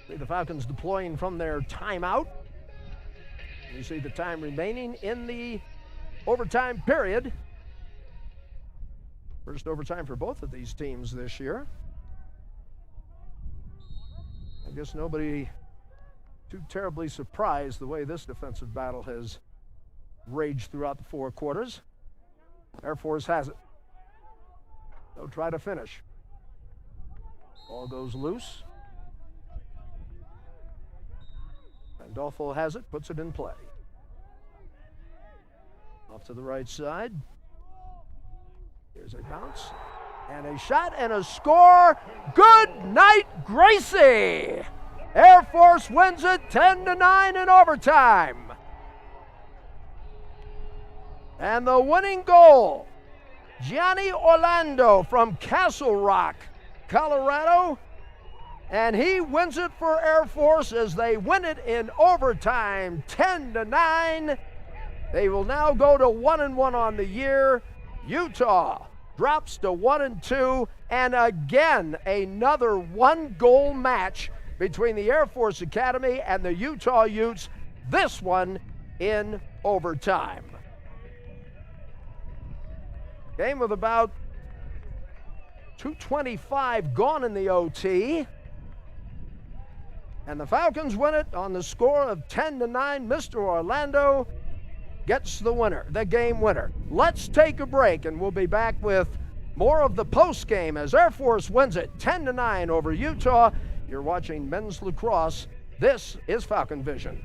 See the Falcons deploying from their timeout. You see the time remaining in the overtime period. First overtime for both of these teams this year. I guess nobody too terribly surprised the way this defensive battle has raged throughout the 4 quarters. Air Force has it. They'll try to finish. Ball goes loose. Randolfo has it, puts it in play. Off to the right side. Here's a bounce, and a shot, and a score. Good night, Gracie! Air Force wins it 10-9 in overtime. And the winning goal, Gianni Orlando from Castle Rock, Colorado. And he wins it for Air Force as they win it in overtime, 10-9. They will now go to 1-1 on the year. Utah drops to 1-2, and again, another 1-goal match between the Air Force Academy and the Utah Utes, this one in overtime. Game with about 2:25 gone in the OT. And the Falcons win it on the score of 10-9. Mr. Orlando gets the winner, the game winner. Let's take a break, and we'll be back with more of the post game as Air Force wins it 10-9 over Utah. You're watching men's lacrosse. This is Falcon Vision.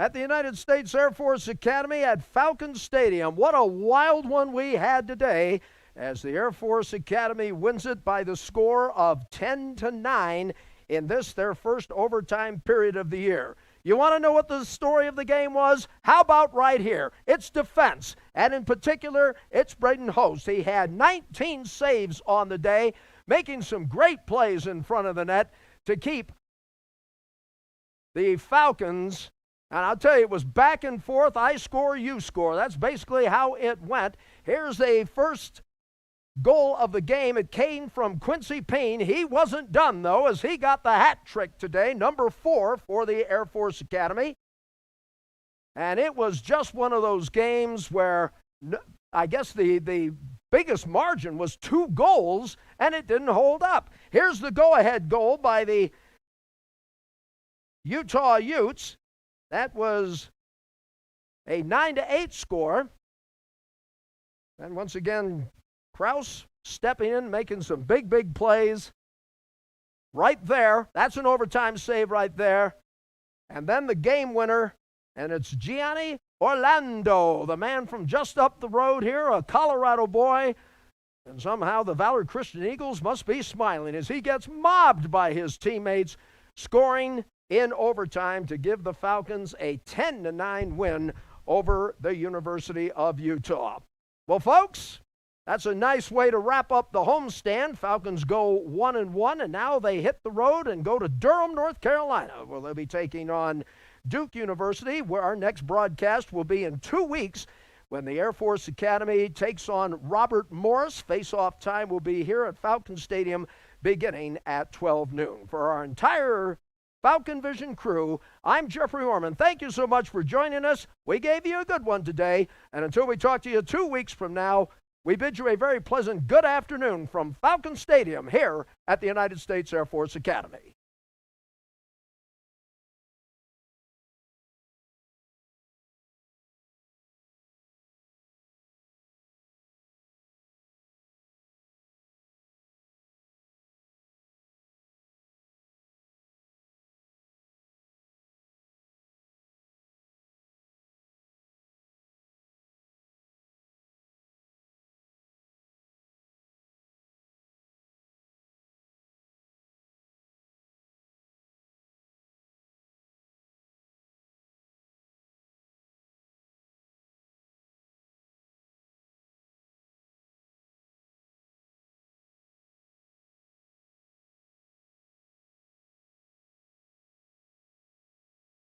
At the United States Air Force Academy at Falcon Stadium. What a wild one we had today as the Air Force Academy wins it by the score of 10-9 in this, their first overtime period of the year. You want to know what the story of the game was? How about right here? It's defense, and in particular, it's Braden Host. He had 19 saves on the day, making some great plays in front of the net to keep the Falcons And I'll tell you, it was back and forth. I score, you score. That's basically how it went. Here's a first goal of the game. It came from Quincy Payne. He wasn't done, though, as he got the hat trick today, number 4 for the Air Force Academy. And it was just one of those games where I guess the biggest margin was 2 goals, and it didn't hold up. Here's the go-ahead goal by the Utah Utes. That was a 9-8 score. And once again, Krause stepping in, making some big plays. Right there. That's an overtime save right there. And then the game winner, and it's Gianni Orlando, the man from just up the road here, a Colorado boy. And somehow the Valor Christian Eagles must be smiling as he gets mobbed by his teammates, scoring in overtime to give the Falcons a 10-9 win over the University of Utah. Well, folks, that's a nice way to wrap up the homestand. Falcons go 1-1, and now they hit the road and go to Durham, North Carolina, where they'll be taking on Duke University, where our next broadcast will be in 2 weeks when the Air Force Academy takes on Robert Morris. Face-off time will be here at Falcon Stadium beginning at 12 noon. For our entire Falcon Vision crew, I'm Jeffrey Orman. Thank you so much for joining us. We gave you a good one today, and until we talk to you 2 weeks from now, we bid you a very pleasant good afternoon from Falcon Stadium here at the United States Air Force Academy.